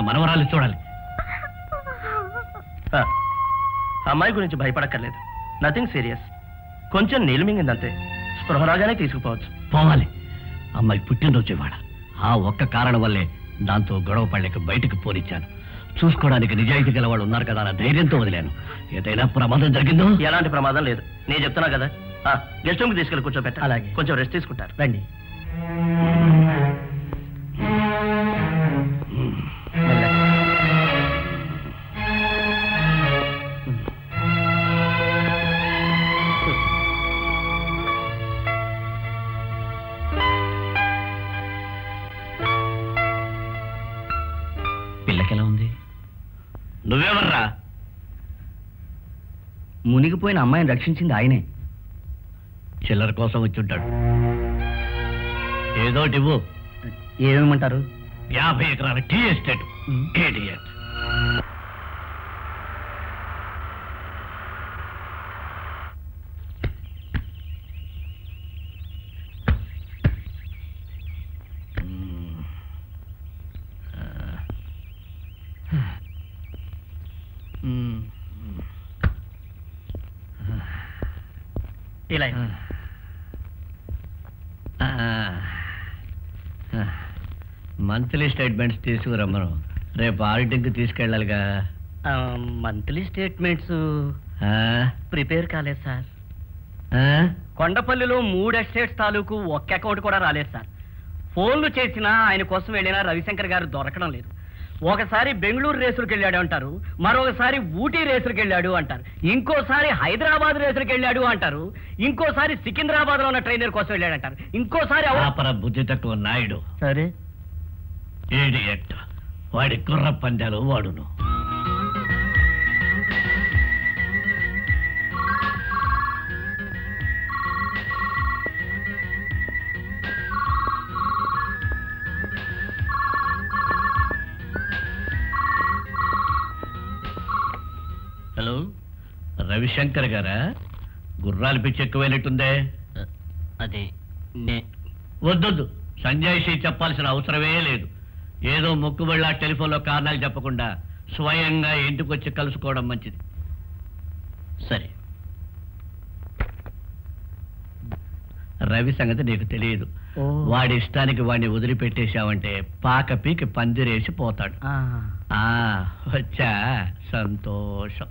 మనవరాలు చూడాలి. అమ్మాయి గురించి భయపడక్కర్లేదు. Nothing serious. కొంచెం నీళ్ళు మింగిందంతే. స్పృహ రాగానే తీసుకుపోవచ్చు. పోవాలి. అమ్మాయి పుట్టినరోజు ఇవాళ. ఆ ఒక్క కారణం వల్లే దాంతో గొడవ పడలేక బయటకు పోనిచ్చాను. చూసుకోవడానికి నిజాయితీ గల వాళ్ళు ఉన్నారు కదా అన్న ధైర్యంతో వదిలాను. ఏదైనా ప్రమాదం జరిగిందో? ఎలాంటి ప్రమాదం లేదు. నేను చెప్తున్నా కదా. గెస్ట్ రూమ్కి తీసుకెళ్ళి కూర్చోబెట్ట. అలాగే. కొంచెం రెస్ట్ తీసుకుంటారు. రండి. పిల్లకెలా ఉంది? నువ్వెవర్రా? మునిగిపోయిన అమ్మాయిని రక్షించింది ఆయనే. చిల్లర కోసం వచ్చుంటాడు. ఏదోటివ్వు. ఏమేమంటారు? 50 ఎకరాల టీ ఎస్టేట్. ఇడియట్. ఇలా మంత్లీ స్టేట్మెంట్స్ తీసుకురమ్మను. రేపు ఆడిటింగ్కి తీసుకెళ్ళాలిగా. మంత్లీ స్టేట్మెంట్స్ ప్రిపేర్ కాలేదు సార్. కొండపల్లిలో 3 ఎస్టేట్స్ తాలూకు ఒక్క అకౌంట్ కూడా రాలేదు సార్. ఫోన్లు చేసినా ఆయన కోసం వెళ్ళినా రవిశంకర్ గారు దొరకడం లేదు. ఒకసారి బెంగళూరు రేసులకు వెళ్ళాడు అంటారు, మరొకసారి ఊటీ రేసులకు వెళ్ళాడు అంటారు, ఇంకోసారి హైదరాబాద్ రేసులకు వెళ్ళాడు అంటారు, ఇంకోసారి సికింద్రాబాద్ లో ఉన్న ట్రైనర్ కోసం వెళ్ళాడు అంటారు, ఇంకోసారి బుద్ధి తక్కువ నాయుడు. సరే ఇడియట్. వాడి కుర్ర పందాలు వాడును. హలో, రవిశంకర్ గారా? గుర్రాలు పిచ్చి ఎక్కువైనట్టుందే. అదే వద్దొద్దు. సంజయ్ చెప్పాల్సిన అవసరమే లేదు. ఏదో మొక్కుబళ్ళ టెలిఫోన్లో కారణాలు చెప్పకుండా స్వయంగా ఇంటికొచ్చి కలుసుకోవడం మంచిది. సరే. రవి సంగతి నీకు తెలియదు. వాడి ఇష్టానికి వాడిని వదిలిపెట్టేశావంటే పాక పీకి పందిరేసి పోతాడు. వచ్చా? సంతోషం.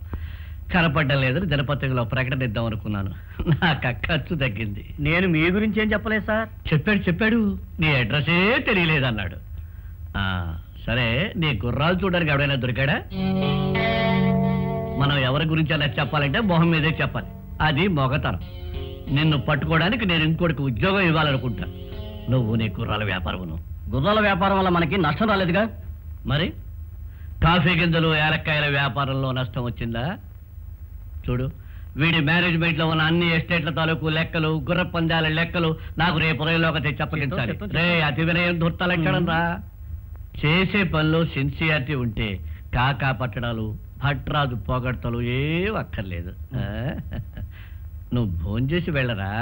కనపడ్డం లేదని దినపత్రికలో ప్రకటన ఇద్దాం అనుకున్నాను. నాకు ఖర్చు తగ్గింది. నేను మీ గురించి ఏం చెప్పలేదు సార్. చెప్పాడు. నీ అడ్రస్సే తెలియలేదన్నాడు. సరే, నీ గుర్రాలు చూడడానికి ఎవడైనా దొరికాడా? మనం ఎవరి గురించి అలా చెప్పాలంటే మొహం మీదే చెప్పాలి. అది మొగతనం. నిన్ను పట్టుకోవడానికి నేను ఇంకోటికి ఉద్యోగం ఇవ్వాలనుకుంటా. నువ్వు నీ గుర్రాల వ్యాపారమును. గుర్రాల వ్యాపారం వల్ల మనకి నష్టం రాలేదుగా. మరి కాఫీ గింజలు ఏలక్కాయల వ్యాపారంలో నష్టం వచ్చిందా? చూడు, వీడి మేనేజ్మెంట్ లో ఉన్న అన్ని ఎస్టేట్ల తాలూకు లెక్కలు గుర్ర పందాల లెక్కలు నాకు రేపు రైల్లో ఒకటి చెప్పగించాలి. రే అతి వినయం దుర్తలెక్కడం రా. చేసే పనిలో సిన్సియారిటీ ఉంటే కాకా పట్టడాలు భట్రాజు పొగడ్తలు ఏం అక్కర్లేదు. నువ్వు భోంచేసి వెళ్ళరా.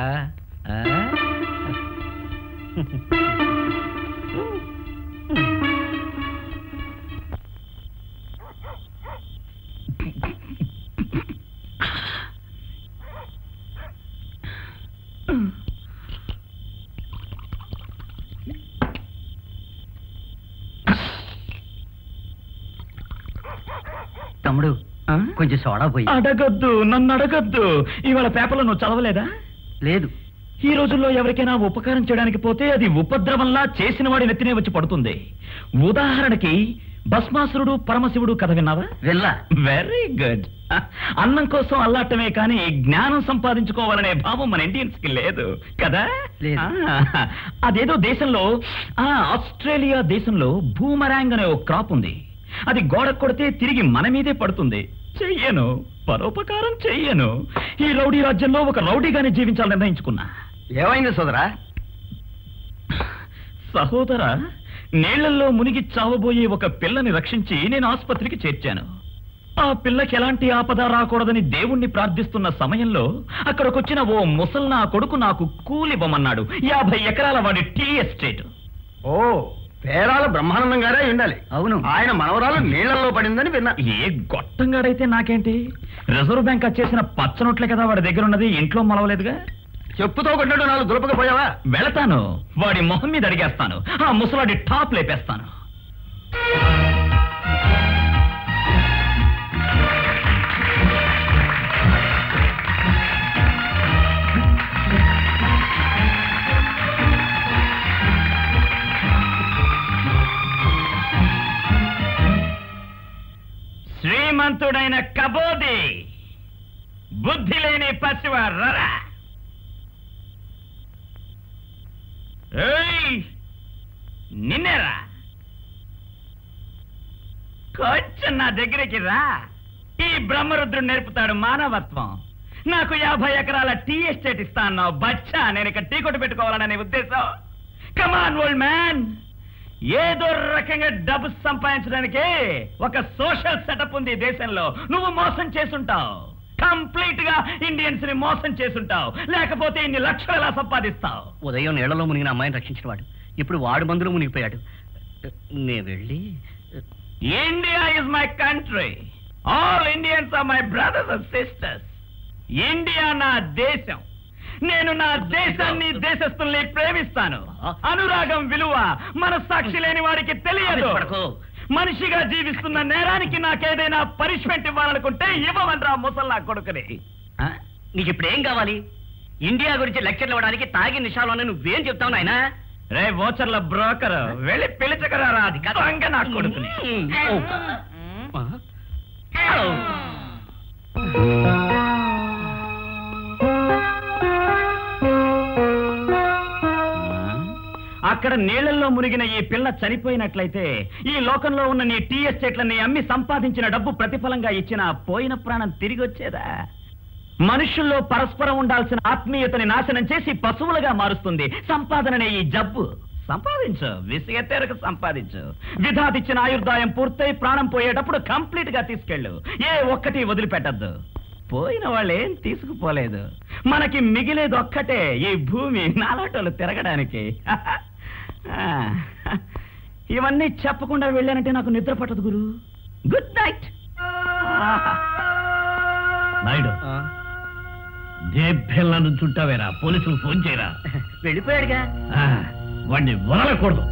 తమ్ముడు కొంచెం సోడా పోయి. అడగద్దు, నన్ను అడగద్దు. ఇవాళ పేపర్లో నువ్వు చదవలేదా? లేదు. ఈ రోజుల్లో ఎవరికైనా ఉపకారం చేయడానికి పోతే అది ఉపద్రవంలా చేసిన వాడి నెత్తినే వచ్చి పడుతుంది. ఉదాహరణకి భస్మాసురుడు పరమశివుడు కథ విన్నావా? వెళ్ళా. Very good. అన్నం కోసం అల్లాటమే కానీ జ్ఞానం సంపాదించుకోవాలనే భావం మన ఇండియన్స్ కి లేదు కదా. అదేదో దేశంలో ఆస్ట్రేలియా దేశంలో బూమరాంగ్ అనే ఒక క్రాప్ ఉంది. అది గోడ కొడితే తిరిగి మన మీదే పడుతుంది. చెయ్యను, పరోపకారం చెయ్యను. ఈ రౌడీ రాజ్యంలో ఒక రౌడీగానే జీవించాలని నిర్ణయించుకున్నా. ఏమైంది సోదరా? సహోదరా, నీళ్లలో మునిగి చావబోయే ఒక పిల్లని రక్షించి నేను ఆసుపత్రికి చేర్చాను. ఆ పిల్లకి ఎలాంటి ఆపద రాకూడదని దేవుణ్ణి ప్రార్థిస్తున్న సమయంలో అక్కడికొచ్చిన ఓ ముసల్నా కొడుకు నాకు కూలివ్వమన్నాడు. 50 ఎకరాల వాడి టీ ఎస్టేట్. ఓ, పేరాల బ్రహ్మానందం గారే ఉండాలి. అవును, ఆయన మనవరాలు నీళ్లలో పడిందని విన్నా. ఏ గొట్టంగాడైతే నాకేంటి? రిజర్వ్ బ్యాంక్ వచ్చేసిన పచ్చ నోట్లే కదా వాడి దగ్గర ఉన్నది, ఇంట్లో మలవలేదుగా. చెప్పుతో కొట్టినట్టు నాలుగు దులపకపోయావా? వెళతాను, వాడి మొహం మీద అడిగేస్తాను, ఆ ముసలాడి టాప్ లేపేస్తాను. శ్రీమంతుడైన కబోది, బుద్ధి లేని పసివారా, నిన్నేరా, కొంచెం నా దగ్గరికి రా. ఈ బ్రహ్మరుద్రుడు నేర్పుతాడు మానవత్వం. నాకు 50 ఎకరాల టీ ఎస్టేట్ ఇస్తా అన్నావు బచ్చా. నేను ఇక్కడ టీ కొట్టు పెట్టుకోవాలనే ఉద్దేశం. కమాన్ ఓల్డ్ మ్యాన్, ఏదో రకంగా డబ్బు సంపాదించడానికి ఒక సోషల్ సెటప్ ఉంది ఈ దేశంలో. నువ్వు మోసం చేసుంటావు, కంప్లీట్ గా ఇండియన్స్ ని మోసం చేసుంటావు, లేకపోతే ఇన్ని లక్షలు ఎలా సంపాదిస్తావు? ఉదయం నీళ్లలో మునిగిన అమ్మాయిని రక్షించిన వాడు ఇప్పుడు వాడు మందులో మునిగిపోయాడు. నేను వెళ్ళి, India is my country, all Indians are my brothers and sisters. India నా దేశం. నేను నా దేశాన్ని దేశస్తుల్ని ప్రేమిస్తాను. అనురాగం విలువ మనస్సాక్షి లేని వాడికి తెలియదు. మనిషిగా జీవిస్తున్న నేరానికి నాకేదైనా పనిష్మెంట్ ఇవ్వాలనుకుంటే ఇవ్వమనరా ముసల్లా కొడుకుని. నీకు ఇప్పుడు ఏం కావాలి? ఇండియా గురించి లెక్చర్లు ఇవ్వడానికి తాగి నిషాలోనే నువ్వేం చెప్తావు నాయన? రే వోచర్ల బ్రోకర్, వెళ్ళి పిలిచకరా అది కథంగా నా కొడుకుని. అక్కడ నీళ్లలో మునిగిన ఈ పిల్ల చనిపోయినట్లయితే ఈ లోకంలో ఉన్న నీ టీ ఎస్టేట్లని అమ్మి సంపాదించిన డబ్బు ప్రతిఫలంగా ఇచ్చిన పోయిన ప్రాణం తిరిగి వచ్చేదా? మనుషుల్లో పరస్పరం ఉండాల్సిన ఆత్మీయతని నాశనం చేసి పశువులుగా మారుస్తుంది సంపాదననే ఈ జబ్బు. సంపాదించు, విసిగెత్తేరకు సంపాదించు. విధాతిచ్చిన ఆయుర్దాయం పూర్తయి ప్రాణం పోయేటప్పుడు కంప్లీట్ గా తీసుకెళ్ళు. ఏ ఒక్కటి వదిలిపెట్టద్దు. పోయిన వాళ్ళేం తీసుకుపోలేదు. మనకి మిగిలేది ఒక్కటే, ఈ భూమి నాలాటోళ్ళు తిరగడానికి. ఇవన్నీ చెప్పకుండా వెళ్ళానంటే నాకు నిద్ర పట్టదు గురు. Good night. నాయుడు, దేభ్యంలా నుంచుంటావేరా, పోలీసులు ఫోన్ చేయరా. వెళ్ళిపోయాడుగా, వాడిని వదలకూడదు.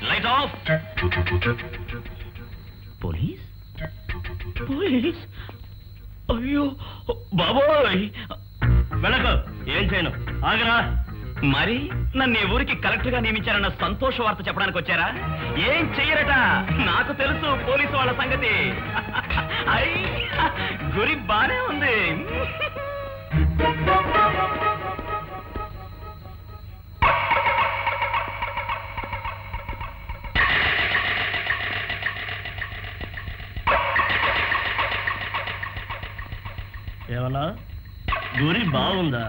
Light of. పోలీస్ పోలీస్ అయ్యో బాబోయ్. వెళ్ళకు, ఏం చేయను, ఆగరా. మరి నన్ను ఈ ఊరికి కలెక్టర్ గా నియమించారన్న సంతోష వార్త చెప్పడానికి వచ్చారా? ఏం చెయ్యరట, నాకు తెలుసు పోలీసు వాళ్ళ సంగతి. అయ్యి గురి బానే ఉంది. ఏమన్నా గురి బాగుందా?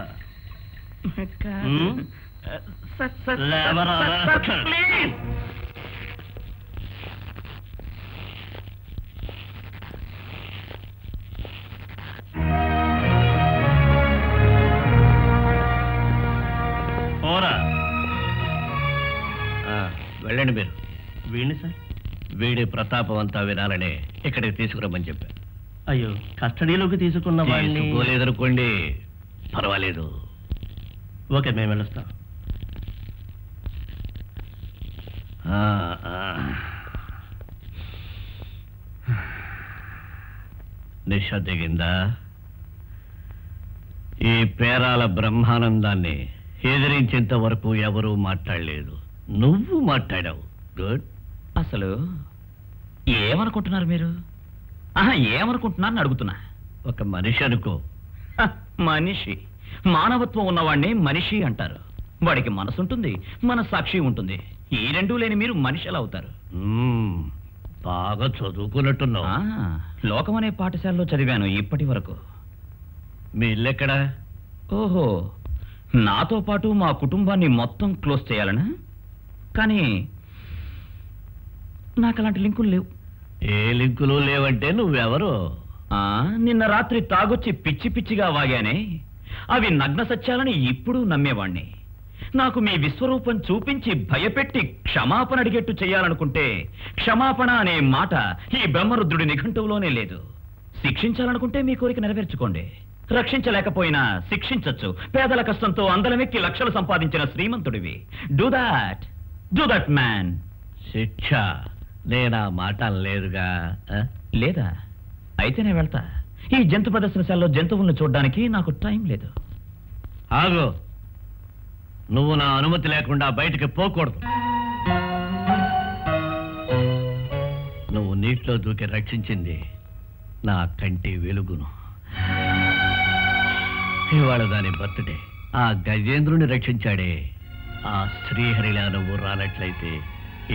వెళ్ళండి మీరు. వీడిని సార్, వీడి ప్రతాపం అంతా వినాలని ఇక్కడికి తీసుకురమ్మని చెప్పారు. అయ్యో, కస్టడీలోకి తీసుకున్న వాడిని పోలేదనుకోండి, పర్వాలేదు. ఓకే, మేము వెళ్ళొస్తాం. నిష దిగిందా? ఈ పేరాల బ్రహ్మానందాన్ని ఎదిరించేంత వరకు ఎవరూ మాట్లాడలేదు. నువ్వు మాట్లాడావు. గుడ్. అసలు ఏమనుకుంటున్నారు మీరు? ఏమనుకుంటున్నారని అడుగుతున్నా. ఒక మనిషి అనుకో. మనిషి, మానవత్వం ఉన్నవాడిని మనిషి అంటారు. వాడికి మనసు ఉంటుంది, మన సాక్షి ఉంటుంది. ఈ రెండూ లేని మీరు మనిషి ఎలా అవుతారు? బాగా చదువుకున్నట్టున్నావు. లోకం అనే పాఠశాలలో చదివాను ఇప్పటి వరకు. మీ ఇల్లెక్కడా? ఓహో, నాతో పాటు మా కుటుంబాన్ని మొత్తం క్లోజ్ చేయాలనా? కానీ నాకు అలాంటి లింకులు లేవు. ఏ లింకులు లేవంటే నువ్వెవరు? నిన్న రాత్రి తాగొచ్చి పిచ్చి పిచ్చిగా వాగానే, అవి నగ్న సత్యాలని ఇప్పుడు నమ్మేవాణ్ణి. నాకు మీ విశ్వరూపం చూపించి భయపెట్టి క్షమాపణ అడిగేట్టు చేయాలనుకుంటే క్షమాపణ అనే మాట ఈ బ్రహ్మరుద్రుడి నిఘంటువులోనే లేదు. శిక్షించాలనుకుంటే మీ కోరిక నెరవేర్చుకోండి. రక్షించలేకపోయినా శిక్షించచ్చు. పేదల కష్టంతో అందలమెక్కి లక్షలు సంపాదించిన శ్రీమంతుడివి. Do that man. శిక్ష నేనా మాట లేదుగా. లేదా? అయితే నేను వెళ్తా. ఈ జంతు ప్రదర్శనశాలలో జంతువులను చూడడానికి నాకు టైం లేదు. ఆగు. నువ్వు నా అనుమతి లేకుండా బయటికి పోకూడదు. నువ్వు నీటిలో దూకి రక్షించింది నా కంటి వెలుగును. ఇవాళ దాని బర్త్డే. ఆ గజేంద్రుని రక్షించాడే, ఆ శ్రీహరిలా నువ్వు రానట్లయితే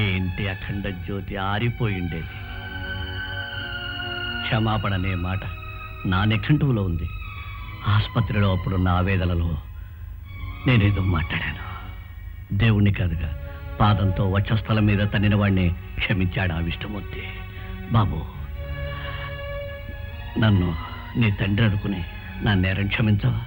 ఈ ఇంటి అఖండ జ్యోతి ఆరిపోయిండేది. క్షమాపణ అనే మాట నా నిఘంటువులో ఉంది. ఆసుపత్రిలో అప్పుడున్న ఆవేదనలో నేనేదో మాట్లాడాను. దేవుణ్ణి కాదుగా, పాదంతో వక్షస్థలం మీద తన్నిన వాడిని క్షమించాడు ఆ విష్ణుమూర్తి. బాబు, నన్ను నీ తండ్రి అనుకుని నా నేరం క్షమించవా?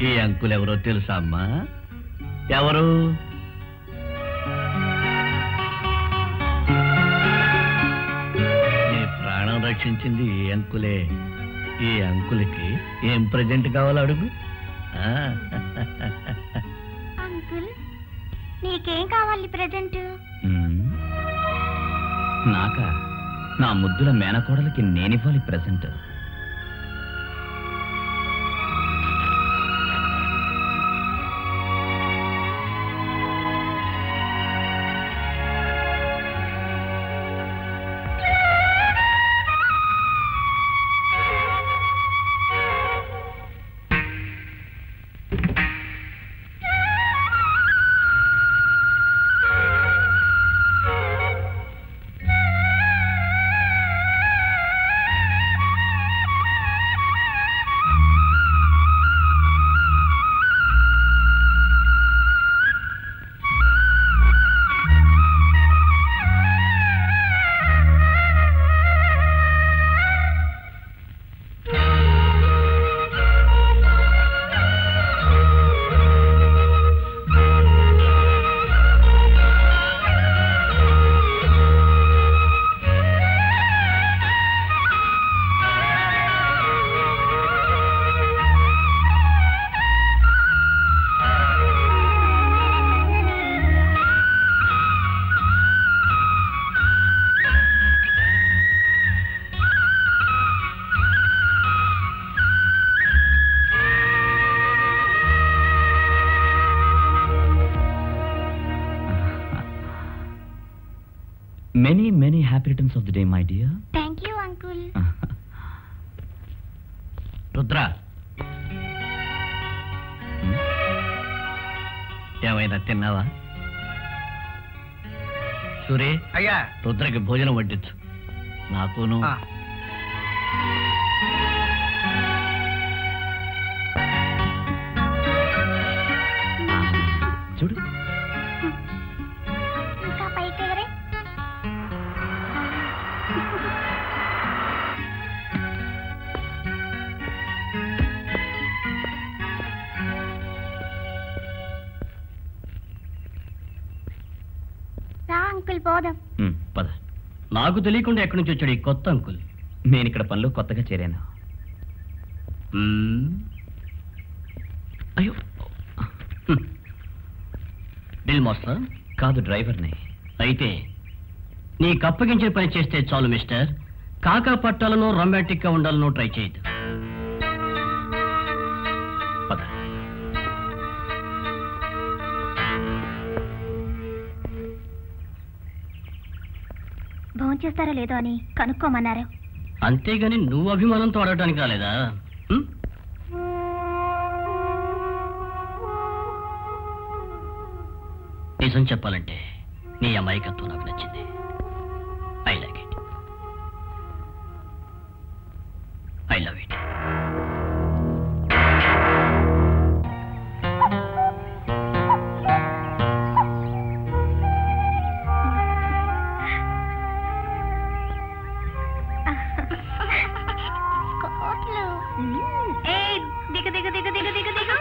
ఈ అంకుల్ ఎవరో తెలుసా అమ్మా? ఎవరు? నీ ప్రాణం రక్షించింది ఈ అంకులే. ఈ అంకుల్కి ఏం ప్రజెంట్ కావాలో అడుగు. అంకుల్, నీకేం కావాలి ప్రజెంట్? నాకా? నా ముద్దుల మేనకోడలకి నేనివ్వాలి present. Many happy returns of the day, my dear. Thank you, uncle. Rudra, ఏమైనా తిన్నావా? సూరి, అయ్యా, రుద్రకి భోజనం వడ్డించు. నాకును. చూడు, ఇంకా పైకి ఎగరే. రా అంకుల్, పోదాం. పద. నాకు తెలియకుండా ఎక్కడి నుంచి వచ్చాడు ఈ కొత్త అంకుల్? నేను ఇక్కడ పనిలో కొత్తగా చేరాను. అయ్యో, బిల్ మాస్టర్ కాదు, డ్రైవర్ని. అయితే నీ కప్పగించే పని చేస్తే చాలు మిస్టర్. కాకా పట్టాలను రొమాంటిక్ గా ఉండాలను ట్రై చేయదు. పద. భోంచేస్తారో లేదో అని కనుక్కోమన్నారు. అంతేగాని నువ్వు అభిమానంతో అడగడానికి రాలేదా? నిజం చెప్పాలంటే నీ అమాయకత్వం నాకు నచ్చింది. I like it. I love it. దిగు దిగు దిగు దిగు దిగు దిగు.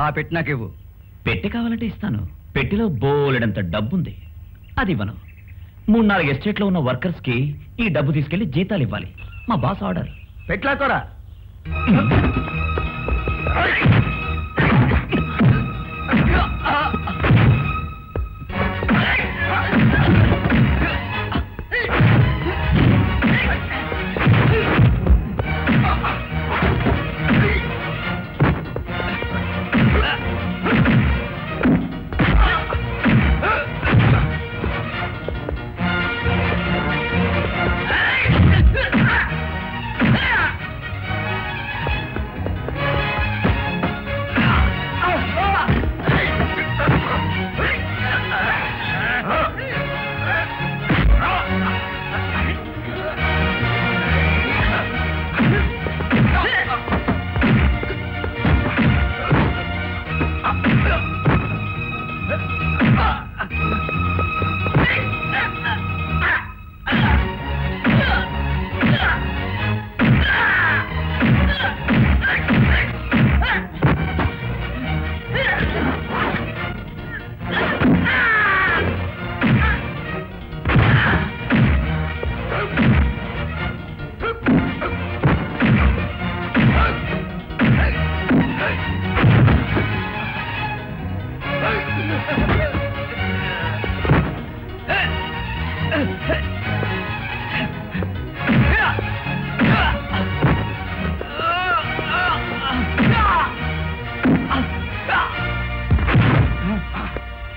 ఆ పెట్టి నాకివ్వు. పెట్టి కావాలంటే ఇస్తాను. పెట్టిలో బోలెడంత డబ్బుంది, అది ఇవ్వను. 3-4 ఎస్టేట్లో ఉన్న వర్కర్స్కి ఈ డబ్బు తీసుకెళ్లి జీతాలు ఇవ్వాలి. మా బాస్ ఆర్డర్. పెట్లాకోరా.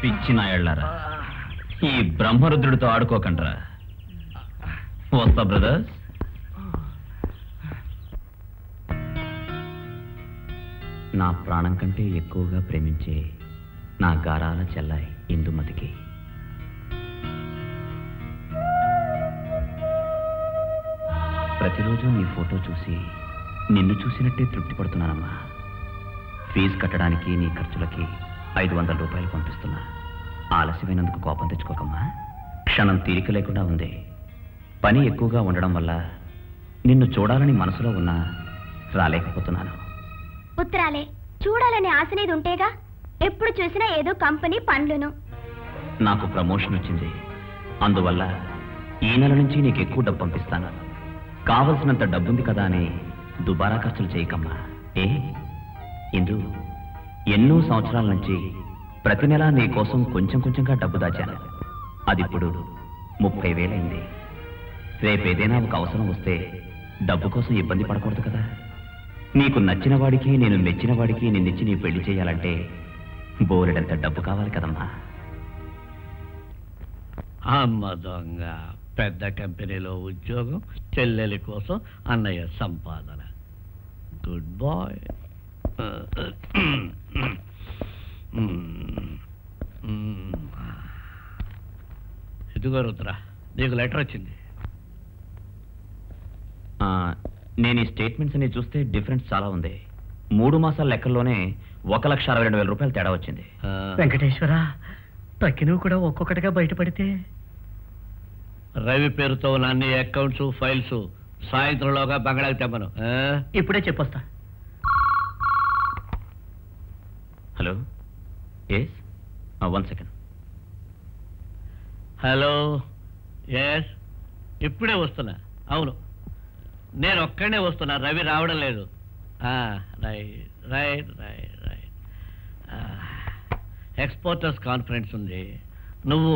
పిచ్చినాయళ్ళారా, ఈ బ్రహ్మరుద్రుడితో ఆడుకోకండ్రా. వస్తా బ్రదర్స్. నా ప్రాణం కంటే ఎక్కువగా ప్రేమించే నా గారాల చెల్లాయి ఇందుమతికి ప్రతిరోజు నీ ఫోటో చూసి నిన్ను చూసినట్టే తృప్తి పడుతున్నానమ్మా. ఫీజు కట్టడానికి నీ ఖర్చులకి 500 రూపాయలు పంపిస్తున్నా. ఆలస్యమైనందుకు కోపం తెచ్చుకోకమ్మా. క్షణం తీరిక లేకుండా ఉంది. పని ఎక్కువగా ఉండడం వల్ల నిన్ను చూడాలని మనసులో ఉన్నా రాలేకపోతున్నాను. ఉత్తరాలే చూడాలనే ఆశ నీది ఉంటేగా. ఎప్పుడు చూసినా ఏదో కంపెనీ పనులును. నాకు ప్రమోషన్ వచ్చింది, అందువల్ల ఈ నెల నుంచి నీకు ఎక్కువ డబ్బు పంపిస్తాను. కావలసినంత డబ్బుంది కదా అని దుబారా ఖర్చులు చేయకమ్మా. ఇందు, ఎన్నో సంవత్సరాల నుంచి ప్రతి నెలా నీ కోసం కొంచెం కొంచెంగా డబ్బు దాచాను. అది ఇప్పుడు 30,000 అయింది. రేపేదైనా ఒక అవసరం వస్తే డబ్బు కోసం ఇబ్బంది పడకూడదు కదా. నీకు నచ్చిన వాడికి, నేను మెచ్చిన వాడికి నిన్నిచ్చి నీ పెళ్లి చేయాలంటే బోలెడంత డబ్బు కావాలి కదమ్మా. అమ్మ దొంగ, పెద్ద కంపెనీలో ఉద్యోగం, చెల్లెలి కోసం అన్నయ్య సంపాదన. Good boy. ఇదిగో రుద్రా, నీకు లెటర్ వచ్చింది. నేను ఈ స్టేట్మెంట్స్ అన్ని చూస్తే డిఫరెన్స్ చాలా ఉంది. 3 మాసాల లెక్కల్లోనే 1,62,000 రూపాయలు తేడా వచ్చింది. వెంకటేశ్వర, తక్కినవి కూడా ఒక్కొక్కటిగా బయటపడితే. రవి పేరుతో ఉన్న అన్ని అకౌంట్స్, ఫైల్స్ సాయంత్రంలోగా బంగళాకి తెమ్మను. ఇప్పుడే చెప్పొస్తా. Hello, yes, 1 second. Hello, yes, ఇప్పుడే వస్తున్నా. అవును, నేను ఒక్కడే వస్తున్నా, రవి రావడం లేదు. Right right right right. Exporters conference ఉంది, నువ్వు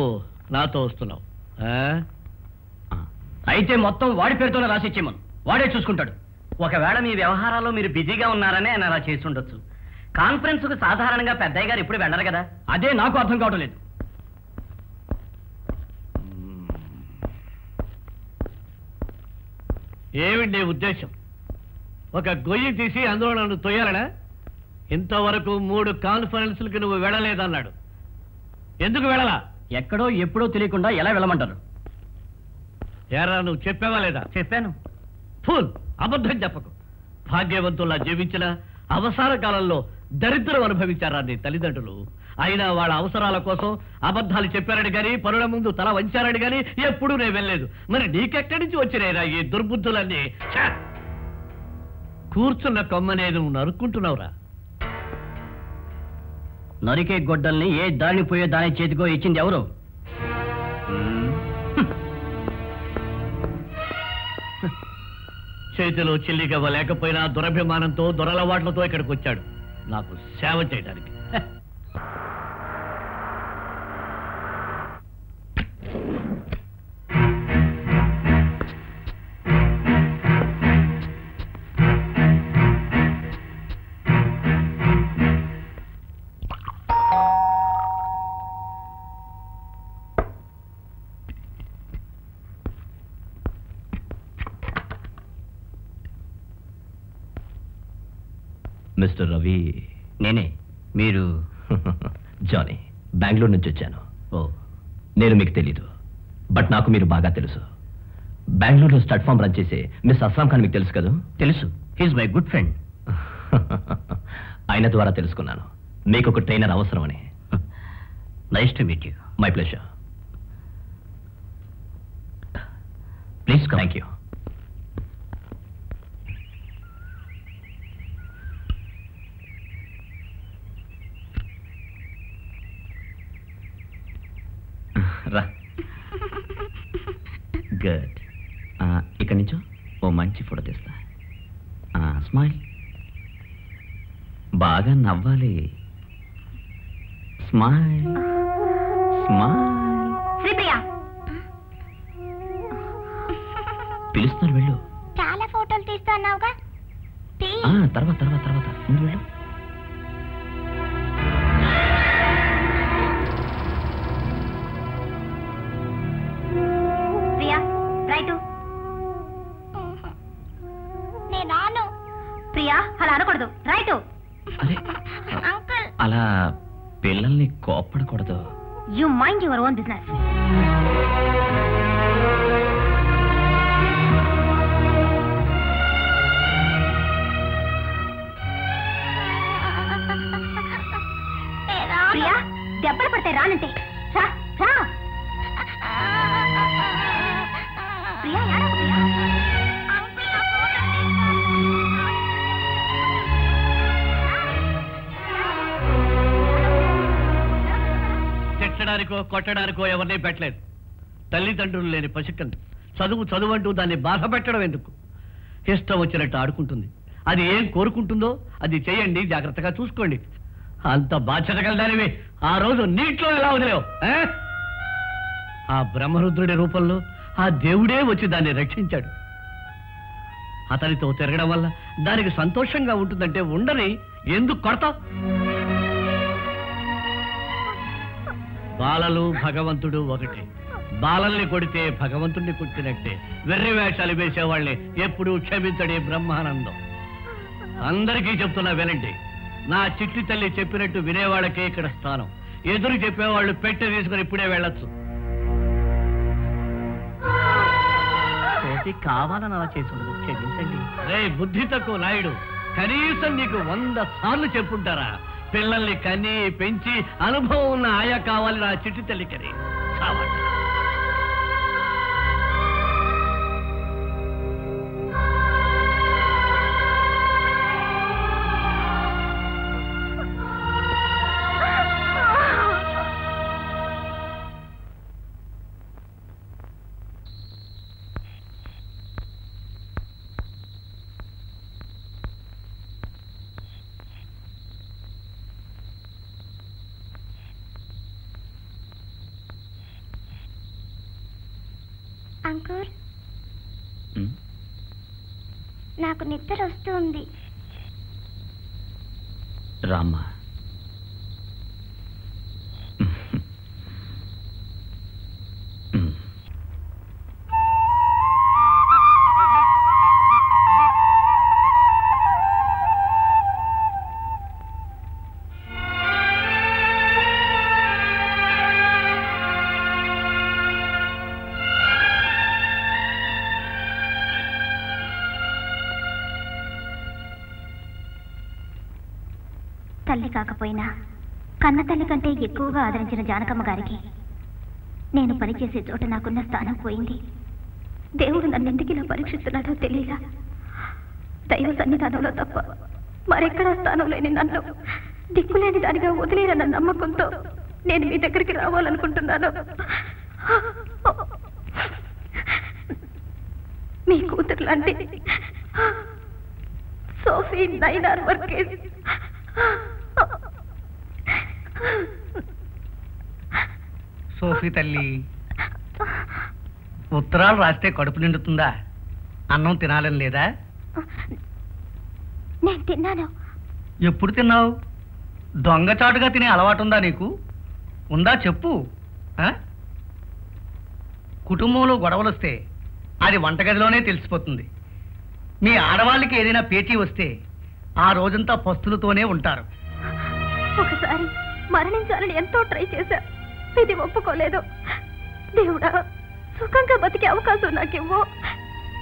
నాతో వస్తున్నావు. అయితే మొత్తం వాడి పేరుతోనే రాసిచ్చేమను, వాడే చూసుకుంటాడు. ఒకవేళ మీ వ్యవహారాల్లో మీరు బిజీగా ఉన్నారనే ఆయన అలా చేసి ఉండొచ్చు. కాన్ఫరెన్స్కు సాధారణంగా పెద్దయ్య గారు ఎప్పుడు వెళ్ళరు కదా, అదే నాకు అర్థం కావడం లేదు. ఏమిటి ఉద్దేశం? ఒక గొయ్యి తీసి అందులో నన్ను తొయ్యాలనా? ఇంతవరకు 3 కాన్ఫరెన్స్లకి నువ్వు వెళ్ళలేదన్నాడు. ఎందుకు వెళ్ళలా? ఎక్కడో ఎప్పుడో తెలియకుండా ఎలా వెళ్ళమంటారు? ఏరా, నువ్వు చెప్పావా లేదా? చెప్పాను. ఫూల్, అబద్ధం చెప్పకు. భాగ్యవంతుల్లా జీవించిన అవసర కాలంలో దరిద్రం అనుభవించారా నీ తల్లిదండ్రులు. అయినా వాళ్ళ అవసరాల కోసం అబద్ధాలు చెప్పారని గాని, పనుల ముందు తల వంచారని గాని ఎప్పుడూ నేను వెళ్ళలేదు. మరి నీకెక్కడి నుంచి వచ్చినాయిరా ఈ దుర్బుద్ధులన్నీ? కూర్చున్న కొమ్మనే నువ్వు నరుక్కుంటున్నావురా. నరికే గొడ్డల్ని ఏ దారిని పోయే దాని చేతికో ఇచ్చింది ఎవరు? చేతిలో చిల్లిగవ్వ లేకపోయినా దురభిమానంతో దొరలవాట్లతో ఇక్కడికి వచ్చాడు నాకు సేవ చేయడానికి. మిస్టర్ రవి. నేనే. మీరు? జానీ, బెంగళూరు నుంచి వచ్చాను. ఓ, నేను మీకు తెలీదు, బట్ నాకు మీరు బాగా తెలుసు. బెంగళూరులో స్టడ్ ఫామ్ రన్ చేసే మిస్ అస్లాం ఖాన్ మీకు తెలుసు కదా? తెలుసు. He's my good friend. ఆయన ద్వారా తెలుసుకున్నాను మీకు ఒక ట్రైనర్ అవసరమని. Nice to meet you. My pleasure. Please come. Thank you. రా. గుడ్. ఇక్కడి నుంచో ఓ మంచి ఫోటో తీస్తా. స్మైల్. బాగా నవ్వాలి. Smile smile. పిలుస్తున్నారు, వెళ్ళు. చాలా ఫోటోలు తీస్తున్నావుగా. తర్వాత ముందు వెళ్ళు. ప్రియా, రైటు. నేను ప్రియా, అలా అనకూడదు. రైటు. అరే, అంకుల్, అలా పిల్లల్ని కోప్పడకూడదు. You mind your own business. Priya, దెబ్బలు పడితే రానంటే రా రా. ప్రియా, ఏడవకు ప్రియా. తిట్టడానికో కొట్టడానికో ఎవరిని పెట్టలేదు. తల్లిదండ్రులు లేని పసికందు చదువు అంటూ దాన్ని బాధ పెట్టడం ఎందుకు? ఇష్టం వచ్చినట్టు ఆడుకుంటుంది. అది ఏం కోరుకుంటుందో అది చేయండి, జాగ్రత్తగా చూసుకోండి. అంత బాధ్యత కలదానివి ఆ రోజు నీటిలో ఎలా వదిలేవు? ఆ బ్రహ్మరుద్రుడి రూపంలో ఆ దేవుడే వచ్చి దాన్ని రక్షించాడు. అతనితో తిరగడం వల్ల దానికి సంతోషంగా ఉంటుందంటే ఉండని ఎందుకు కొడతావు? బాలలు భగవంతుడు ఒకటి. బాలల్ని కొడితే భగవంతుడిని కొట్టినట్టే. వెర్రి వేషాలు వేసేవాళ్ళని ఎప్పుడూ క్షమించడే బ్రహ్మానందం. అందరికీ చెప్తున్నా వినండి. నా చిట్టి తల్లి చెప్పినట్టు వినేవాళ్ళకే ఇక్కడ స్థానం. ఎదురు చెప్పేవాళ్ళు పెట్టె తీసుకుని ఇప్పుడే వెళ్ళొచ్చు. కావాలని అలా చేసి ఉండదు, క్షమించండి. రే బుద్ధి తక్కువ నాయుడు, కనీసం నీకు 100 సార్లు చెప్పుంటారా? పిల్లల్ని కని పెంచి అనుభవం ఉన్న ఆయా కావాలి నా చిట్టి తల్లికని. కావాలి. అంకుల్, నాకు నిద్ర వస్తుంది. రామ్మా. తల్లి కాకపోయినా కన్న తల్లి కంటే ఎక్కువగా ఆదరించిన జానకమ్మ గారికి నేను పనిచేసే చోట నాకున్న స్థానం పోయింది. దేవుడు నన్ను ఎందుకు ఇలా పరీక్షిస్తున్నాడో తెలియదా. దైవ సన్నిధానంలో తప్ప మరెక్కడా స్థానం లేని నన్ను దిక్కులేని దానిగా వదిలేరన్న నమ్మకంతో నేను మీ దగ్గరికి రావాలనుకుంటున్నాను. మీ కూతురు లాంటి సోఫీ నైనార్ వర్గీస్ సోఫీ తల్లి, ఉత్తరాలు రాస్తే కడుపు నిండుతుందా? అన్నం తినాలని లేదా? నేను తిన్నాను. ఎప్పుడు తిన్నావు? దొంగచాటుగా తినే అలవాటు ఉందా నీకు? ఉందా చెప్పు. కుటుంబంలో గొడవలు వస్తే అది వంటగదిలోనే తెలిసిపోతుంది. మీ ఆడవాళ్ళకి ఏదైనా పేచీ వస్తే ఆ రోజంతా పస్తులతోనే ఉంటారు. ఒకసారి మరణించాలని ఎంతో ట్రై చేశా, ఇది ఒప్పుకోలేదు. దేవుడా, సుఖంగా బతికే అవకాశం నాకివ్వు,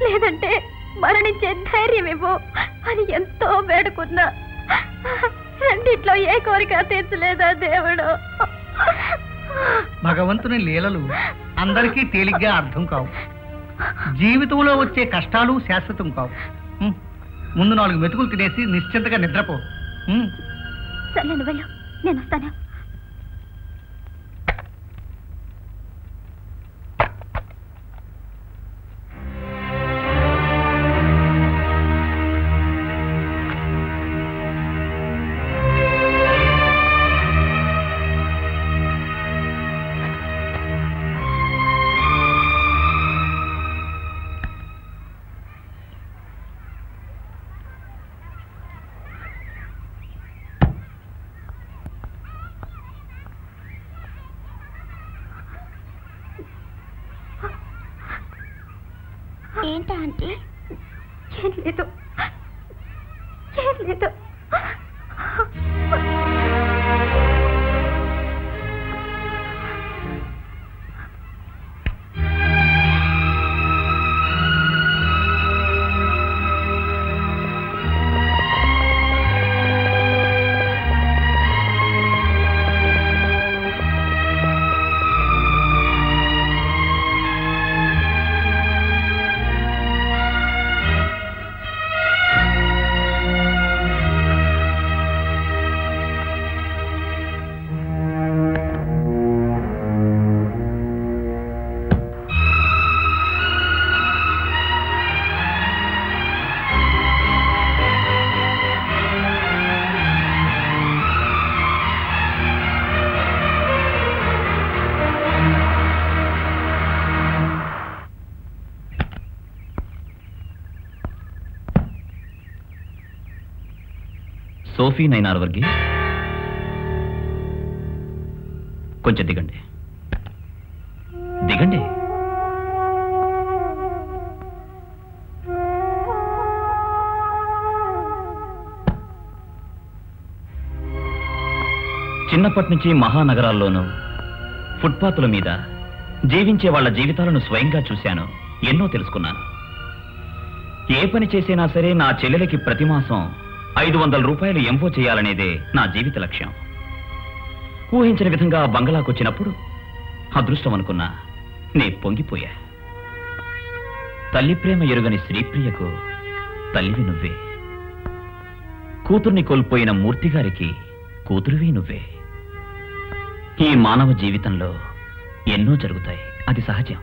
లేదంటే మరణించే ధైర్యం ఇవ్వు అని ఎంతో వేడుకున్నా. రెండిట్లో ఏ కోరిక తీర్చలేదా దేవుడు? భగవంతుని లీలలు అందరికీ తేలిగ్గా అర్థం కావు. జీవితంలో వచ్చే కష్టాలు శాశ్వతం కావు. ముందు 4 మెతుకులు తినేసి నిశ్చింతగా నిద్రపో. సరే నువ్వు వెళ్ళు, నేను వస్తాను. ఏంటా ఆంటీ? ఏం లేదు, ఏం లేదు. సోఫీ నైనార్ వర్గీస్, కొంచెం దిగండి, దిగండి. చిన్నప్పటి నుంచి మహానగరాల్లోనూ ఫుట్పాత్ల మీద జీవించే వాళ్ళ జీవితాలను స్వయంగా చూశాను, ఎన్నో తెలుసుకున్నాను. ఏ పని చేసినా సరే నా చెల్లెలకి ప్రతి మాసం 500 రూపాయలు ఎంపో చేయాలనేదే నా జీవిత లక్ష్యం. ఊహించిన విధంగా బంగళాకు వచ్చినప్పుడు అదృష్టం అనుకున్నా నే పొంగిపోయా. తల్లి ప్రేమ ఎరుగని శ్రీప్రియకు తల్లివి నువ్వే, కూతుర్ని కోల్పోయిన మూర్తిగారికి కూతురువి నువ్వే. ఈ మానవ జీవితంలో ఎన్నో జరుగుతాయి, అది సహజం.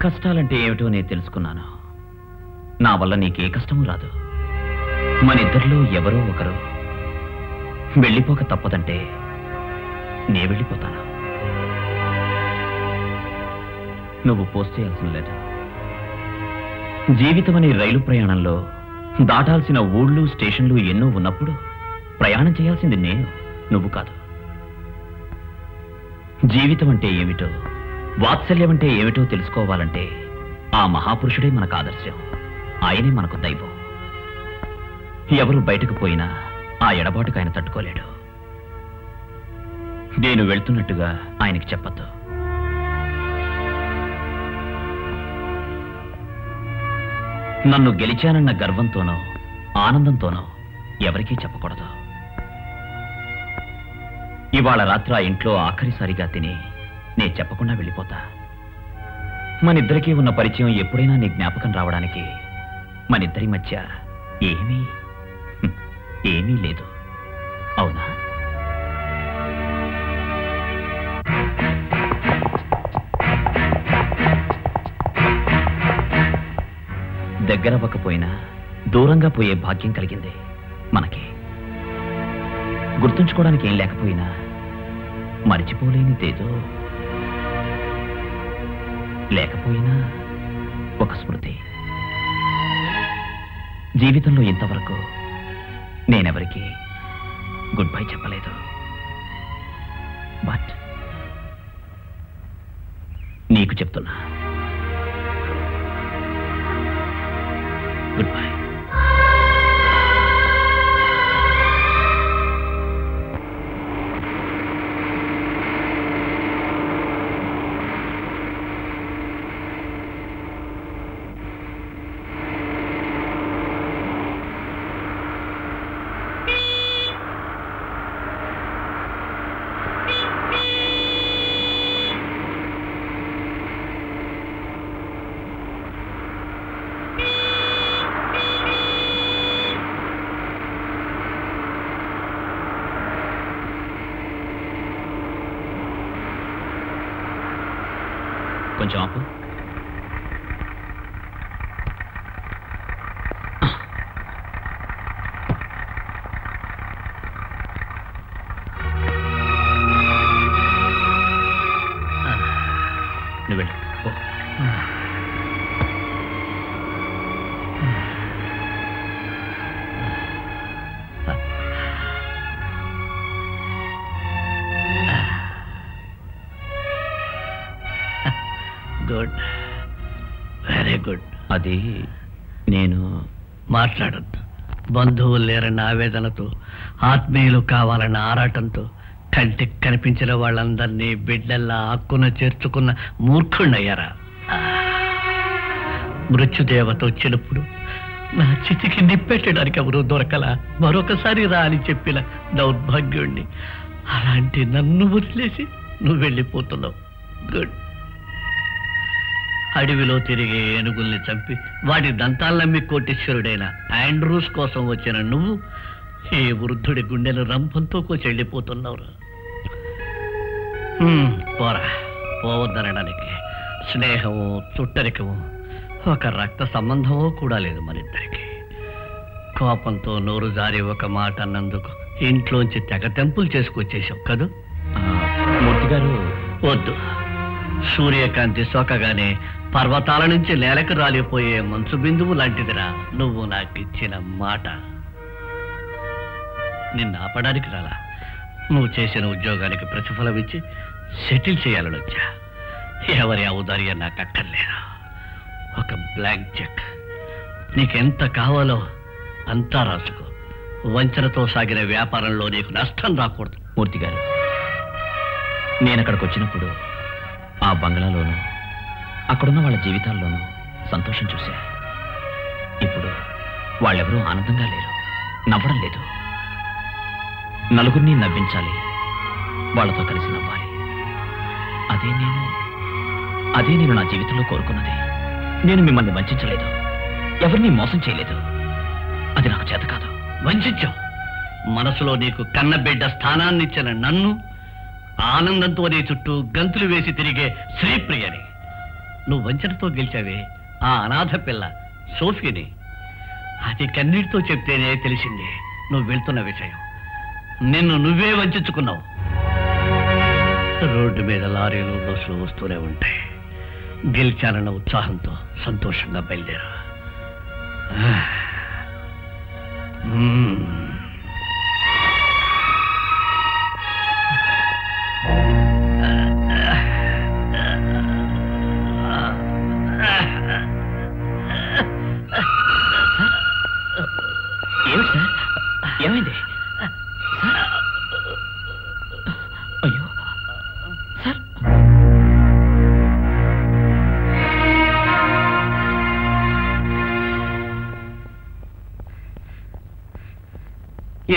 కష్టాలంటే ఏమిటో నేను తెలుసుకున్నాను. నా వల్ల నీకే కష్టము రాదు. మనిద్దరిలో ఎవరో ఒకరు వెళ్ళిపోక తప్పదంటే నే వెళ్ళిపోతాను. నువ్వు పోస్ట్ చేయాల్సిన లెటర్. జీవితమనే రైలు ప్రయాణంలో దాటాల్సిన ఊళ్ళు స్టేషన్లు ఎన్నో ఉన్నప్పుడు ప్రయాణం చేయాల్సింది నేను, నువ్వు కాదు. జీవితం అంటే ఏమిటో, వాత్సల్యం అంటే ఏమిటో తెలుసుకోవాలంటే ఆ మహాపురుషుడే మనకు ఆదర్శం, ఆయనే మనకు దైవం. ఎవరు బయటకు పోయినా ఆ ఎడబాటుకు ఆయన తట్టుకోలేడు. నేను వెళ్తున్నట్టుగా ఆయనకి చెప్పద్దు. నన్ను గెలిచానన్న గర్వంతోనో ఆనందంతోనో ఎవరికీ చెప్పకూడదు. ఇవాళ రాత్రి ఆ ఇంట్లో ఆఖరిసారిగా తిని నే చెప్పకుండా వెళ్ళిపోతా. మనిద్దరికీ ఉన్న పరిచయం ఎప్పుడైనా నీ జ్ఞాపకం రావడానికి మనిద్దరి మధ్య ఏమీ లేదు. అవునా? దగ్గరవ్వకపోయినా దూరంగా పోయే భాగ్యం కలిగింది మనకి. గుర్తుంచుకోవడానికి ఏం లేకపోయినా మరిచిపోలేనిదేదో లేకపోయినా ఒక స్మృతి. జీవితంలో ఇంతవరకు నేనెవరికి గుడ్ బై చెప్పలేదు. బట్ నీకు చెప్తున్నా, గుడ్ బై. కొంచెం ఆపు. నువ్వు వెళ్ళు. Good, very good. అది నేను మాట్లాడద్దు. బంధువులు లేరన్న ఆవేదనతో, ఆత్మీయులు కావాలన్న ఆరాటంతో కంటికి కనిపించిన వాళ్ళందరినీ బిడ్డల్లా హక్కున చేర్చుకున్న మూర్ఖుణ్ణయ్యారా? మృత్యుదేవత వచ్చినప్పుడు నా చితికి నిప్పెట్టడానికి ఎవరు దొరకలా, మరొకసారి రా అని చెప్పిన దౌర్భాగ్యుణ్ణి. అలాంటి నన్ను వదిలేసి నువ్వు వెళ్ళిపోతున్నావు. గుడ్. అడవిలో తిరిగే ఏనుగుల్ని చంపి వాటి దంతాలనమ్మి కోటీశ్వరుడైన ఆండ్రూస్ కోసం వచ్చిన నువ్వు ఈ వృద్ధుడి గుండెను రంపంతో చెల్లిపోతున్నావురా. పోరా, పోవద్దనడానికి స్నేహము, చుట్టరికము, ఒక రక్త సంబంధమో కూడా లేదు మనిద్దరికి. కోపంతో నోరు జారి ఒక మాట అన్నందుకు ఇంట్లోంచి తెగ తెంపులు చేసుకొచ్చేసావు కదూ? మూర్తి గారు, వద్దు. సూర్యకాంతి సోకగానే పర్వతాల నుంచి నేలకు రాలిపోయే మంచు బిందువు లాంటిదిరా నువ్వు నాకిచ్చిన మాట. నిన్ను ఆపడానికి రాలా, నువ్వు చేసిన ఉద్యోగానికి ప్రతిఫలం ఇచ్చి సెటిల్ చేయాలని వచ్చా. ఎవరి ఔదార్యం నాకు అక్కర్లేదు. ఒక బ్లాంక్ చెక్, నీకెంత కావాలో అంతా రాసుకో. వంచనతో సాగిన వ్యాపారంలో నీకు నష్టం రాకూడదు. మూర్తి గారు, నేను అక్కడికి వచ్చినప్పుడు ఆ బంగ్లాలోనూ అక్కడున్న వాళ్ళ జీవితాల్లోనూ సంతోషం చూశా. ఇప్పుడు వాళ్ళెవరూ ఆనందంగా లేరు, నవ్వడం లేదు. నలుగురిని నవ్వించాలి, వాళ్ళతో కలిసి నవ్వాలి. అదే నేను నా జీవితంలో కోరుకున్నది. నేను మిమ్మల్ని వంచలేదు, ఎవరిని మోసం చేయలేదు. అది నాకు చేత కాదు. వంచావు. మనసులో నీకు కన్నబిడ్డ స్థానాన్నిచ్చిన నన్ను ఆనందంతో నీ చుట్టూ గంతులు వేసి తిరిగే శ్రీప్రియని నువ్వు వంచనతో గెలిచావే ఆ అనాథ పిల్ల సోఫీని. అది కన్నీటితో చెప్తేనే తెలిసింది నువ్వు వెళ్తున్న విషయం. నిన్ను నువ్వే వంచుకున్నావు. రోడ్డు మీద లారీలు, బస్సులు వస్తూనే ఉంటాయి. గెలిచానన్న ఉత్సాహంతో సంతోషంగా బయలుదేరా. ఏమిటి సార్, ఏమైంది? అయ్యో సార్,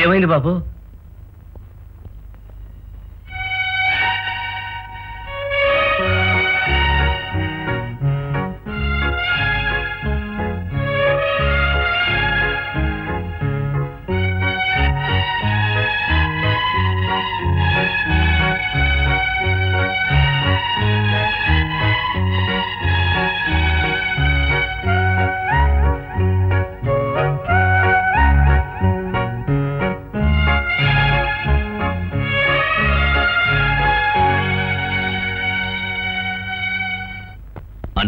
ఏమైంది బాబు?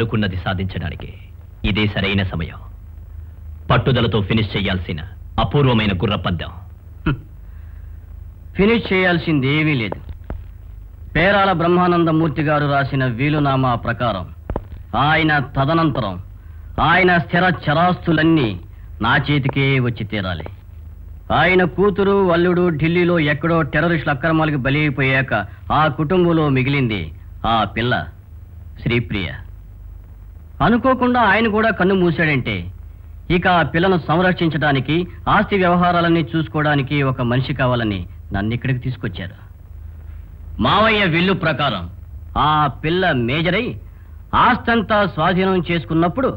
అనుకున్నది సాధించడానికి ఇదే సరైన సమయం. పట్టుదలతో ఫినిష్ చేయాల్సిన అపూర్వమైన గుర్రపందెం. ఫినిష్ చేయాల్సింది ఏమీ లేదు. పేరాల బ్రహ్మానందమూర్తి గారు రాసిన వీలునామా ప్రకారం ఆయన తదనంతరం ఆయన స్థిర చరాస్తులన్నీ నా చేతికే వచ్చి తీరాలి. ఆయన కూతురు అల్లుడు ఢిల్లీలో ఎక్కడో టెర్రరిస్టుల అక్రమాలకు బలి అయిపోయాక ఆ కుటుంబంలో మిగిలింది ఆ పిల్ల శ్రీప్రియ. అనుకోకుండా ఆయన కూడా కన్ను మూశాడంటే ఇక ఆ పిల్లను సంరక్షించడానికి, ఆస్తి వ్యవహారాలన్నీ చూసుకోవడానికి ఒక మనిషి కావాలని నన్ను ఇక్కడికి తీసుకొచ్చారు. మావయ్య విల్లు ప్రకారం ఆ పిల్ల మేజరై ఆస్తంతా స్వాధీనం చేసుకున్నప్పుడు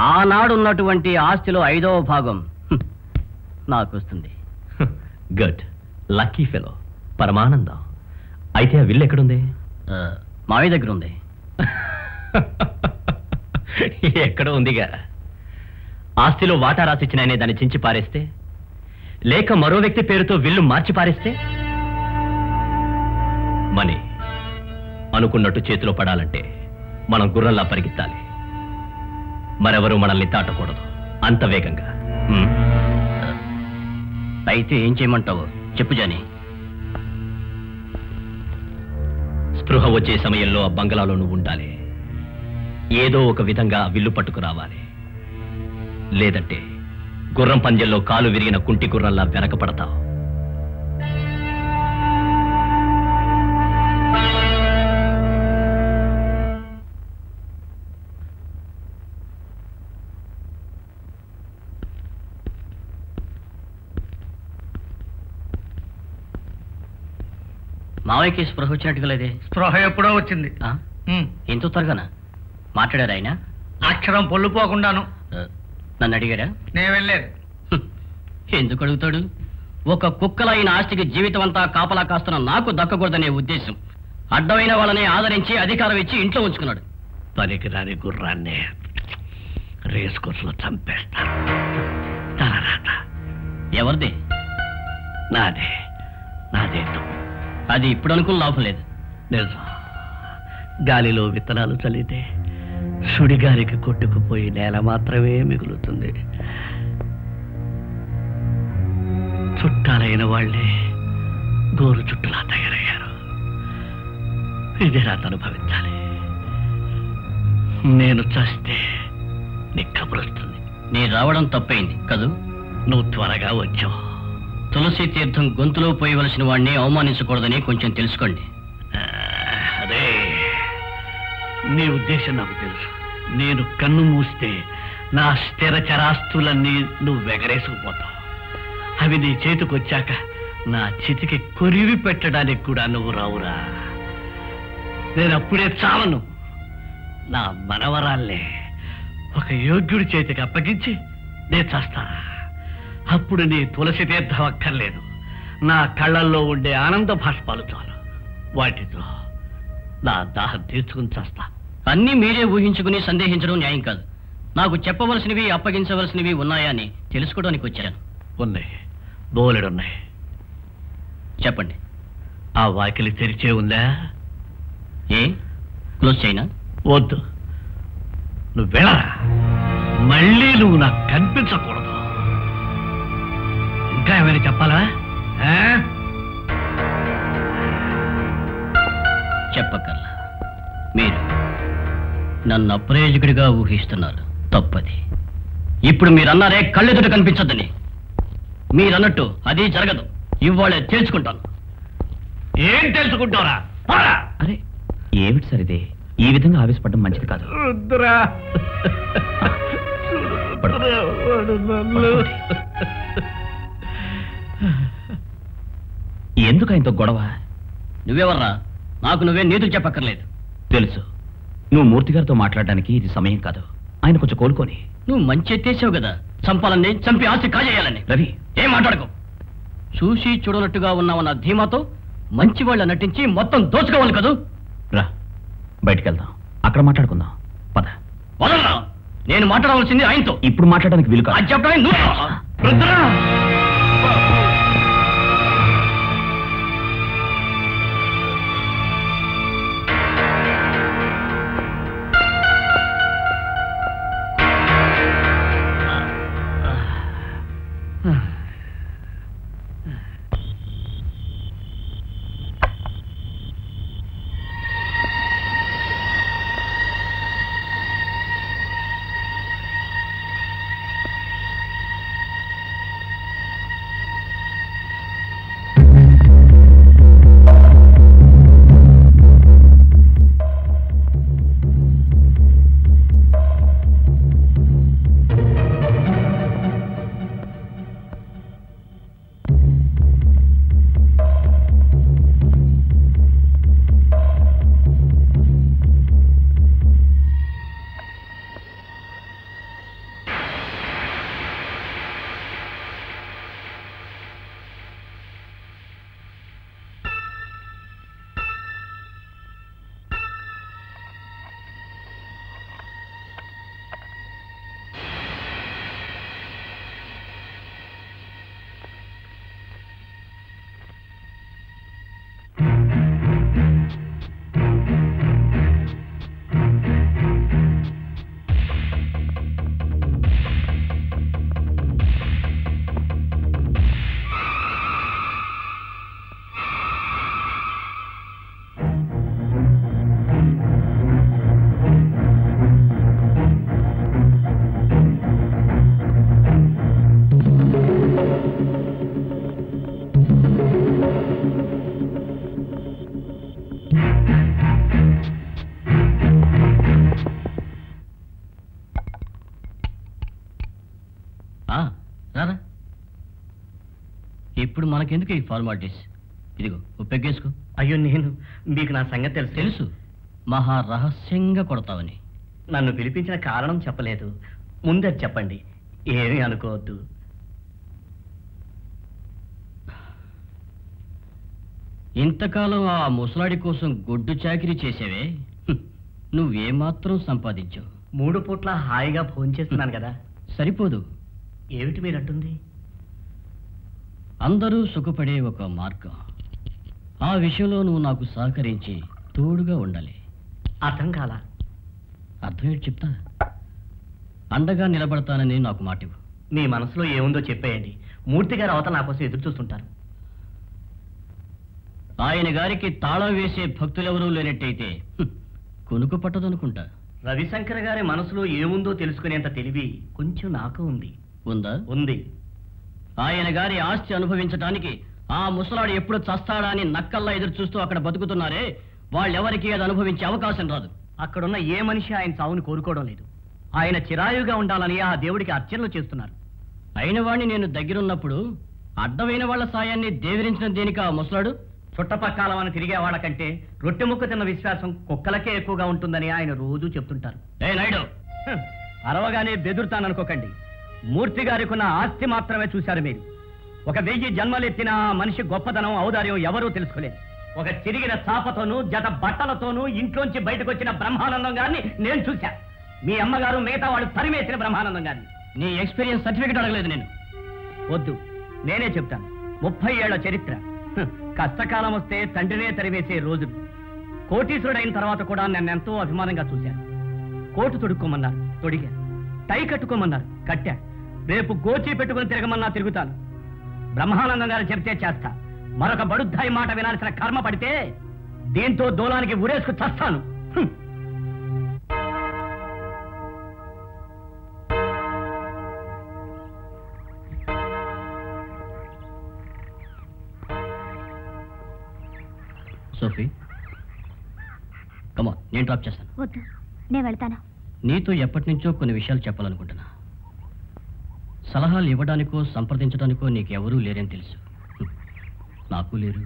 ఆనాడున్నటువంటి ఆస్తిలో 5వ భాగం నాకు వస్తుంది. గుడ్, లక్కీ ఫెలో, పరమానందం. అయితే ఆ విల్లు ఎక్కడుంది? మావయ్య దగ్గర ఉంది. ఎక్కడో ఉందిగా. ఆస్తిలో వాటా రాసిచ్చిననే దాన్ని చించి పారేస్తే, లేక మరో వ్యక్తి పేరుతో విల్లు మార్చి పారేస్తే? మనీ అనుకున్నట్టు చేతిలో పడాలంటే మనం గుర్రంలా పరిగెత్తాలి. మరెవరూ మనల్ని దాటకూడదు అంత వేగంగా. అయితే ఏం చేయమంటావు చెప్పు జాని. స్పృహ వచ్చే సమయంలో ఆ బంగళాలో నువ్వు ఉండాలి. ఏదో ఒక విధంగా విల్లు పట్టుకురావాలి. లేదంటే గుర్రం పంజెల్లో కాలు విరిగిన కుంటి గుర్రంలా వెనకపడతావు. మావయ్యకి స్పృహ వచ్చినట్టుగా లేదే. స్పృహ ఎప్పుడో వచ్చింది. ఎంతో త్వరగానా మాట్లాడారు ఆయన? అక్షరం పొల్లుపోకుండాను. నన్ను అడిగారా? నేను వెళ్ళలేదు. ఎందుకు అడుగుతాడు? ఒక కుక్కలైన ఆస్తికి జీవితం అంతా కాపలా కాస్తున్న నాకు దక్కకూడదనే ఉద్దేశం. అడ్డమైన వాళ్ళని ఆదరించి అధికారం ఇచ్చి ఇంట్లో ఉంచుకున్నాడు. పనికి రాని గుర్రాన్ని రేస్ కోర్సులో చంపేస్తాను. ఎవరిది? నాదే. అది ఇప్పుడు అనుకున్న లాభం లేదు. నిజం. గాలిలో విత్తనాలు చల్లితే సుడిగాలికి కొట్టుకుపోయి నేల మాత్రమే మిగులుతుంది. చుట్టాలైన వాళ్ళే గోరు చుట్టులా తయారయ్యారు. ఇదే రాత అనుభవించాలి. నేను చస్తే నీ కబురొస్తుంది. నీ రావడం తప్పైంది కదూ. నువ్వు త్వరగా వచ్చావు. తులసి తీర్థం గొంతులో పోయవలసిన వాడిని అవమానించకూడదని కొంచెం తెలుసుకోండి. అదే నీ ఉద్దేశం నాకు తెలుసు. నేను కన్ను మూస్తే నా స్థిర చరాస్తులన్నీ నువ్వు ఎగరేసుకుపోతావు. అవి నీ చేతికొచ్చాక నా చితికి కొరివి పెట్టడానికి కూడా నువ్వు రావురా. నేను అప్పుడే చావను. నా మనవరాల్ని ఒక యోగ్యుడి చేతికి అప్పగించి నేను చేస్తా. అప్పుడు నీ తులసి తీర్థం అక్కర్లేదు. నా కళ్ళల్లో ఉండే ఆనంద భాష్పాలు చాలు. వాటితో నా దాహం తీర్చుకుని చేస్తా. అన్నీ మీరే ఊహించుకుని సందేహించడం న్యాయం కాదు. నాకు చెప్పవలసినవి అప్పగించవలసినవి ఉన్నాయా అని తెలుసుకోవడానికి వచ్చాను. ఉన్నాయి, బోలెడున్నాయి. చెప్పండి. ఆ వాకిలి తెరిచే ఉందా? ఏ క్లోజ్ చేయనా? వద్దు, నువ్వు వెళ్ళరా. మళ్ళీ నువ్వు నాకు కనిపించకూడదు. ఇంకా ఏమైనా చెప్పాలా? చెప్పక్కర్లా. మీరు నన్ను అప్రయోజకుడిగా ఊహిస్తున్నారు. తప్పది. ఇప్పుడు మీరన్నారే కళ్ళెదుట కనిపించద్దని. మీరన్నట్టు అది జరగదు. ఇవాళ తెలుసుకుంటాను. ఏం తెలుసుకుంటావురా? అరే ఏమిటి సార్ ఇది? ఈ విధంగా ఆవేశపడడం మంచిది కాదు. ఎందుకు ఆయనతో గొడవ? నువ్వెవర్రా? నాకు నువ్వే నీతులు చెప్పక్కర్లేదు. తెలుసు. నువ్వు మూర్తి గారితో మాట్లాడడానికి ఇది సమయం కాదు. ఆయన కొంచెం కోలుకొని. నువ్వు మంచి ఎత్తేసావు కదా. చంపాలని, చంపి ఆస్తి కాజేయాలని. రవి, ఏం మాట్లాడుకో. చూసి చూడనట్టుగా ఉన్నావన్న ధీమాతో మంచి వాళ్ళ నటించి మొత్తం దోచుకోవాలి కదూ. రా, బయటికి వెళ్దాం. అక్కడ మాట్లాడుకుందాం. పద. వదలరా. నేను మాట్లాడవలసింది ఆయనతో. ఇప్పుడు మాట్లాడడానికి వీలు కాదు. అది చెప్పడమే నువ్వు. ఇప్పుడు మనకెందుకు ఈ ఫార్మాలిటీస్? ఇదిగో ఓ పెగ్గేసుకో. అయ్యో, నేను మీకు నా సంగతి తెలుసు. తెలుసు, మహా రహస్యంగా కొడతావని. నన్ను పిలిపించిన కారణం చెప్పలేదు, ముందే చెప్పండి, ఏమీ అనుకోవద్దు. ఇంతకాలం ఆ ముసలాడి కోసం గొడ్డు చాకిరీ చేసేవే, నువ్వేమాత్రం సంపాదించావు? 3 పూట్ల హాయిగా భోంచేస్తున్నాను కదా. సరిపోదు. ఏమిటి మీరంటుంది? అందరూ సుఖపడే ఒక మార్గం. ఆ విషయంలో నువ్వు నాకు సహకరించి తోడుగా ఉండాలి. అర్థం కాలా? అర్థం ఏంటి చెప్తా. అండగా నిలబడతానని నాకు మాటివు. మీ మనసులో ఏముందో చెప్పేయండి. మూర్తి గారు అవతల నా కోసం ఎదురు చూస్తుంటారు. ఆయన గారికి తాళం వేసే భక్తులెవరూ లేనట్టయితే కొనుక్కు పట్టదనుకుంటా. రవిశంకర్ గారి మనసులో ఏముందో తెలుసుకునేంత తెలివి కొంచెం నాకు ఉంది. ఉందా? ఉంది. ఆయన గారి ఆస్తి అనుభవించటానికి ఆ ముసలాడు ఎప్పుడు చస్తాడా అని నక్కల్లా ఎదురు చూస్తూ అక్కడ బతుకుతున్నారే, వాళ్ళెవరికీ అది అనుభవించే అవకాశం రాదు. అక్కడున్న ఏ మనిషి ఆయన చావును కోరుకోవడం లేదు. ఆయన చిరాయుగా ఉండాలని ఆ దేవుడికి అర్చనలు చేస్తున్నారు. అయిన వాడిని నేను దగ్గరున్నప్పుడు అడ్డమైన వాళ్ళ సాయాన్ని దేవిరించిన దేనికి ఆ ముసలాడు? చుట్టపక్కల తిరిగే వాళ్ళకంటే రొట్టె ముక్క తిన్న విశ్వాసం కుక్కలకే ఎక్కువగా ఉంటుందని ఆయన రోజూ చెప్తుంటారు. ఏ నాయుడు, అరవగానే బెదురుతాననుకోకండి. మూర్తి గారికి ఉన్న ఆస్తి మాత్రమే చూశారు మీరు. 1000 జన్మలెత్తిన మనిషి గొప్పతనం, ఔదార్యం ఎవరూ తెలుసుకోలేదు. ఒక చిరిగిన చాపతోనూ జత బట్టలతోనూ ఇంట్లోంచి బయటకు వచ్చిన బ్రహ్మానందం గారిని నేను చూశా. మీ అమ్మగారు మిగతా వాళ్ళు తరిమేసిన బ్రహ్మానందం గారిని. నీ ఎక్స్పీరియన్స్ సర్టిఫికెట్ అడగలేదు నేను. వద్దు, నేనే చెప్తాను. 30 ఏళ్ల చరిత్ర. కష్టకాలం వస్తే తండ్రినే తరివేసే రోజులు. కోటీశ్వరుడైన తర్వాత కూడా నన్నెంతో అభిమానంగా చూశాను. కోటు తొడుక్కోమన్నారు, తొడిగా. టై కట్టుకోమన్నారు, కట్టా. రేపు గోచి పెట్టుకుని తిరగమన్నా తిరుగుతాను. బ్రహ్మానందం గారు చెప్తే చేస్తా. మరొక బడుద్దాయి మాట వినాల్సిన కర్మ పడితే దీంతో దూలానికి ఉరేసుకు చస్తాను. సోఫీ, కమాన్, నేను డ్రాప్ చేస్తాను. వద్దు, నేను వెళ్తాను. నీతో ఎప్పటి నుంచో కొన్ని విషయాలు చెప్పాలనుకుంటున్నా. సలహాలు ఇవ్వడానికో సంప్రదించడానికో నీకెవరూ లేరని తెలుసు. నాకు లేరు.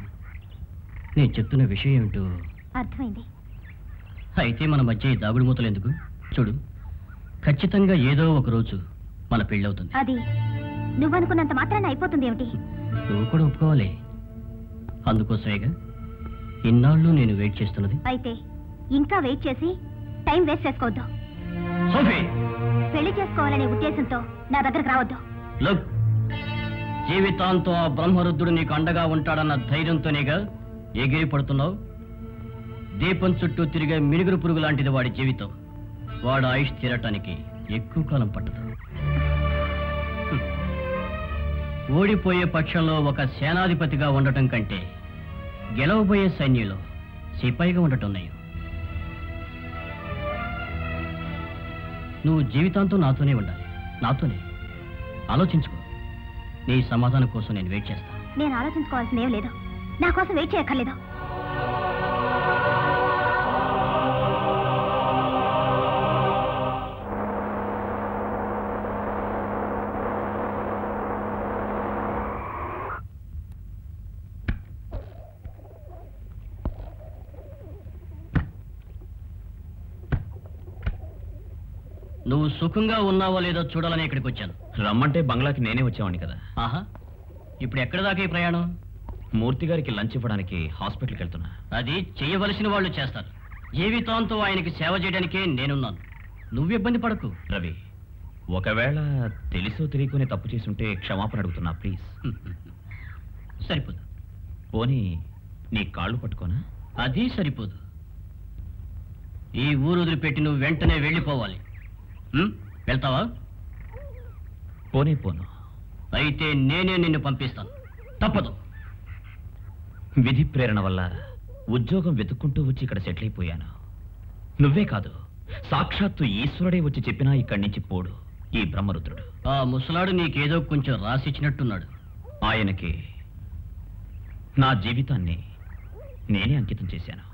నేను చెప్తున్న విషయం ఏమిటో అర్థమైంది. అయితే మన మధ్య ఈ దాగుడు మూతలు ఎందుకు? చూడు, ఖచ్చితంగా ఏదో ఒక రోజు మన పెళ్ళవుతుంది. అది నువ్వనుకున్నంత మాత్రాన్ని అయిపోతుంది ఏమిటి? నువ్వు కూడా ఒప్పుకోవాలి. అందుకోసమేగా ఇన్నాళ్ళు నేను వెయిట్ చేస్తున్నది. అయితే ఇంకా వెయిట్ చేసి టైం వేస్ట్ చేసుకోవద్దు. సోఫీ, పెళ్లి చేసుకోవాలనే ఉద్దేశంతో నా దగ్గరకు రావద్దు. లుక్, జీవితాంతో ఆ బ్రహ్మరుద్రుడు నీకు అండగా ఉంటాడన్న ధైర్యంతోనేగా ఎగిరి పడుతున్నావు. దీపం చుట్టూ తిరిగే మినుగురు పురుగు లాంటిది వాడి జీవితం. వాడు ఆయుష్ తీరటానికి ఎక్కువ కాలం పట్టదు. ఓడిపోయే పక్షంలో ఒక సేనాధిపతిగా ఉండటం కంటే గెలవబోయే సైన్యంలో సిపాయిగా ఉండటం నయం. నువ్వు జీవితాంతం నాతోనే ఉండాలి, నాతోనే. ఆలోచించుకో. నీ సమాధానం కోసం నేను వెయిట్ చేస్తాను. నేను ఆలోచించుకోవాల్సింది ఏం లేదు. నా కోసం వెయిట్ చేయక్కర్లేదు. నువ్వు సుఖంగా ఉన్నావో లేదో చూడాలని ఇక్కడికి వచ్చాను. రమ్మంటే బంగ్లాకి నేనే వచ్చేవాడిని కదా. ఆహా, ఇప్పుడు ఎక్కడి దాకా ఈ ప్రయాణం? మూర్తి గారికి లంచ్ ఇవ్వడానికి హాస్పిటల్కి వెళ్తున్నా. అది చేయవలసిన వాళ్ళు చేస్తారు. జీవితాంతో ఆయనకి సేవ చేయడానికే నేనున్నాను. నువ్వు ఇబ్బంది పడకు. రవి, ఒకవేళ తెలుసో తెలియకునే తప్పు చేసుంటే క్షమాపణ అడుగుతున్నా, ప్లీజ్. సరిపోదు. పోనీ నీ కాళ్ళు పట్టుకోనా? అది సరిపోదు. ఈ ఊరు వదిలిపెట్టి నువ్వు వెంటనే వెళ్ళిపోవాలి. వెళ్తావా? పోను. అయితే నేనే నిన్ను పంపిస్తాను. తప్పదు. విధి ప్రేరణ వల్ల ఉద్యోగం వెతుక్కుంటూ వచ్చి ఇక్కడ సెటిల్ అయిపోయాను. నువ్వే కాదు, సాక్షాత్తు ఈశ్వరుడే వచ్చి చెప్పినా ఇక్కడి నుంచి పోడు ఈ బ్రహ్మరుద్రుడు. ఆ ముసలాడు నీకేదో కొంచెం రాసిచ్చినట్టున్నాడు. ఆయనకి నా జీవితాన్ని నేనే అంకితం చేశాను.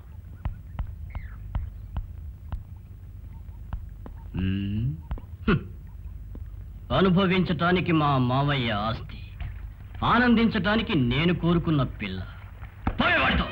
అనుభవించటానికి మా మావయ్య ఆస్తి, ఆనందించటానికి నేను కోరుకున్న పిల్ల. పోయేవాడితో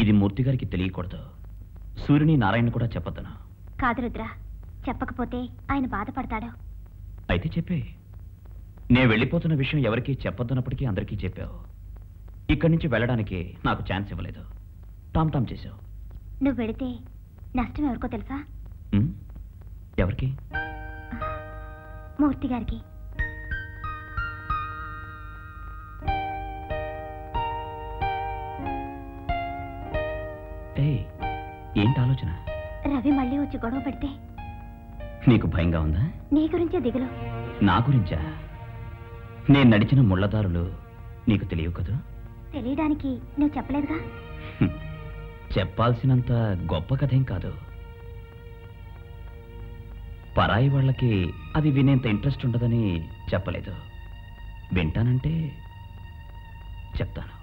ఇది మూర్తి గారికి తెలియకూడదు. సూర్యుని నారాయణ కూడా చెప్పొద్దునా? కాదు రుద్ర, చెప్పకపోతే ఆయన బాధపడతాడు. అయితే చెప్పే. నేను వెళ్ళిపోతున్న విషయం ఎవరికీ చెప్పొద్దన్నప్పటికీ అందరికీ చెప్పావు. ఇక్కడి నుంచి వెళ్ళడానికి నాకు ఛాన్స్ ఇవ్వలేదు. టామ్ టామ్ చేశావు. నువ్వు వెళితే నష్టం ఎవరికో తెలుసా? ఎవరికి? మూర్తి గారికి. ఏంటి ఆలోచన? రవి మళ్ళీ వచ్చి గొడవ పెడితే నీకు భయంగా ఉందా? నీ గురించే దిగులు. నా గురించా? నేను నడిచిన ముళ్ళదారులు నీకు తెలియవు కదా? తెలియడానికి నువ్వు చెప్పలేదుగా. చెప్పాల్సినంత గొప్ప కథేం కాదు. పరాయి వాళ్ళకి అది వినేంత ఇంట్రెస్ట్ ఉండదని చెప్పలేదు. వింటానంటే చెప్తాను.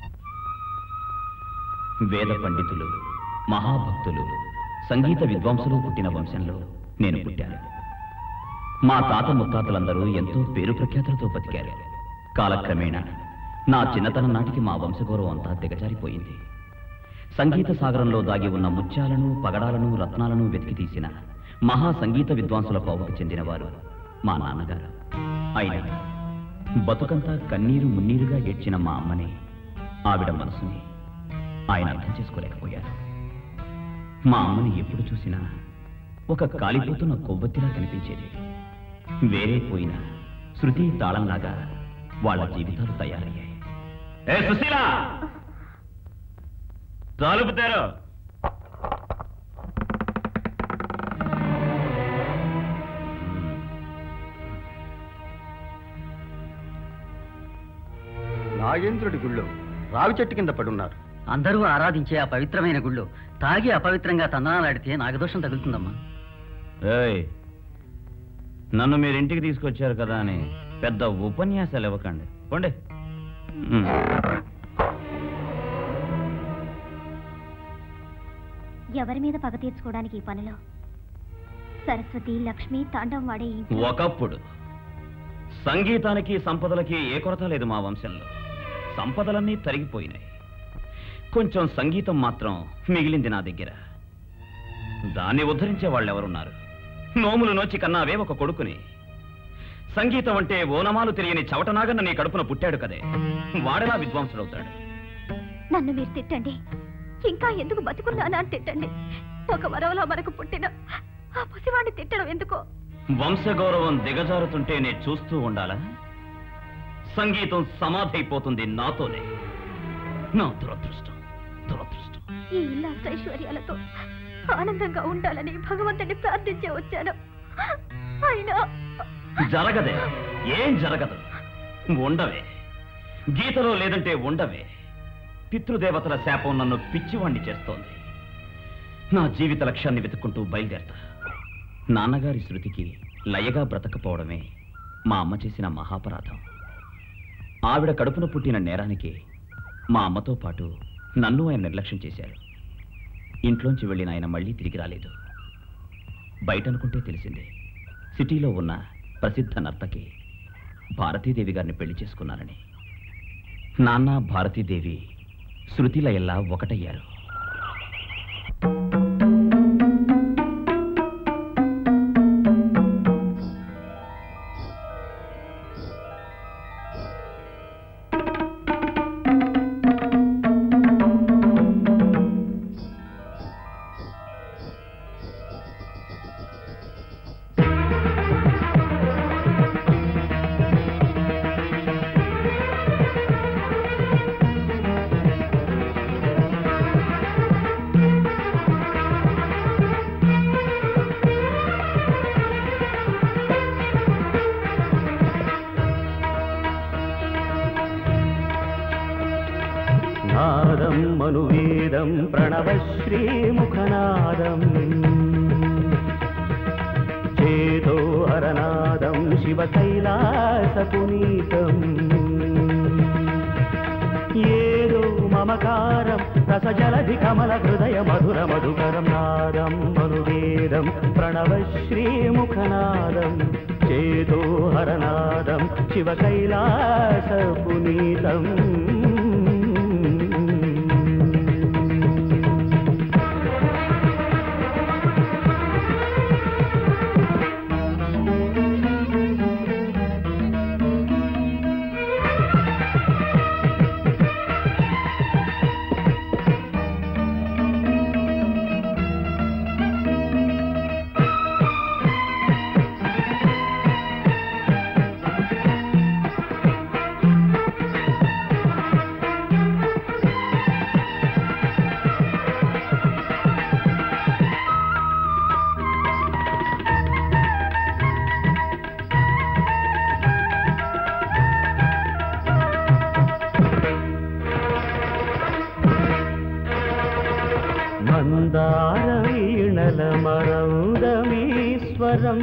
వేద పండితులు, మహాభక్తులు, సంగీత విద్వాంసులు పుట్టిన వంశంలో నేను పుట్టాను. మా తాత ముత్తాతలందరూ ఎంతో పేరు ప్రఖ్యాతులతో బతికారు. కాలక్రమేణా నా చిన్నతనం నాటికి మా వంశగౌరవం అంతా దిగజారిపోయింది. సంగీత సాగరంలో దాగి ఉన్న ముత్యాలను, పగడాలను, రత్నాలను వెతికి తీసిన మహా సంగీత విద్వాంసుల కోవకు చెందినవారు మా నాన్నగారు. అయినా బతుకంతా కన్నీరు మున్నీరుగా ఏడ్చిన మా అమ్మని, ఆవిడ మనసుని ఆయన అర్థం చేసుకోలేకపోయారు. మా అమ్మని ఎప్పుడు చూసినా ఒక కాలిపోతున్న కొవ్వొత్తిలా కనిపించేది. వేరే పోయిన శృతి తాళంలాగా వాళ్ళ జీవితాలు తయారయ్యాయి. ఏ సుశీల, తలుపు తెరు. నాగేంద్రుడి గుళ్ళో రావి చెట్టు కింద పడున్నారు. అందరూ ఆరాధించే ఆ పవిత్రమైన గుళ్ళు తాగి అపవిత్రంగా తందనాలాడితే నాగదోషం తగులుతుందమ్మా. ఏయ్, నన్ను మీరు ఇంటికి తీసుకొచ్చారు కదా అని పెద్ద ఉపన్యాసాలు ఇవ్వకండి. పోండి. ఎవరి మీద పగ తీర్చుకోవడానికి ఈ పనిలో సరస్వతి లక్ష్మి తాండవం వాడే ఒకప్పుడు సంగీతానికి సంపదలకి ఏ కొరత లేదు మా వంశంలో. సంపదలన్నీ తరిగిపోయినాయి. కొంచెం సంగీతం మాత్రం మిగిలింది నా దగ్గర. దాన్ని ఉద్ధరించే వాళ్ళు ఎవరున్నారు? నోములు నోచి కన్నావే ఒక కొడుకుని. సంగీతం అంటే ఓనమాలు తెలియని చవటనాగన్న నీ కడుపున పుట్టాడు కదే, వాడెలా విద్వాంసుడవుతాడు? నన్ను మీరు తిట్టండి, ఇంకా ఎందుకు బతుకున్నానా అని తిట్టండి. ఒక వరవలో మనకు పుట్టిన ఆ పసివాడిని తిట్టడం ఎందుకో? వంశగౌరవం దిగజారుతుంటే నేను చూస్తూ ఉండాలా? సంగీతం సమాధైపోతుంది నాతోనే. నా దురదృష్టం, దురదృష్టం. ఈ ఇల్లాస్త ఐశ్వర్యాలతో ఆనందంగా ఉండాలని భగవంతుని ప్రార్థించే వచ్చాను. అయినా జరగదే, ఏం జరగదు. ఉండవే, గీతలో లేదంటే ఉండవే. పితృదేవతల శాపం నన్ను పిచ్చివాణ్ణి చేస్తోంది. నా జీవిత లక్ష్యాన్ని వెతుక్కుంటూ బయలుదేరతా. నాన్నగారి శృతికి లయగా బ్రతకపోవడమే మా అమ్మ చేసిన మహాపరాధం. ఆవిడ కడుపున పుట్టిన నేరానికి మా అమ్మతో పాటు నన్ను ఆయన నిర్లక్ష్యం చేశారు. ఇంట్లోంచి వెళ్ళిన ఆయన మళ్ళీ తిరిగి రాలేదు. బయట అనుకుంటే తెలిసిందే, సిటీలో ఉన్న ప్రసిద్ధ నర్తకి భారతీదేవి గారిని పెళ్లి చేసుకున్నారని. నాన్న భారతీదేవి శృతిలయల్లా ఒకటయ్యారు. నాదం మనువేదం ప్రణవశ్రీముఖనాదం చేదో హరనాదం శివ కైలాసపునీతం ఏదో మమకారం రసజలధి కమల హృదయ మధుర మధుకరం. నాదం మనువేదం ప్రణవశ్రీముఖనాదం చేదో హరనాదం శివ కైలాసపునీతం. మందారవీణల మరౌదమీశ్వరం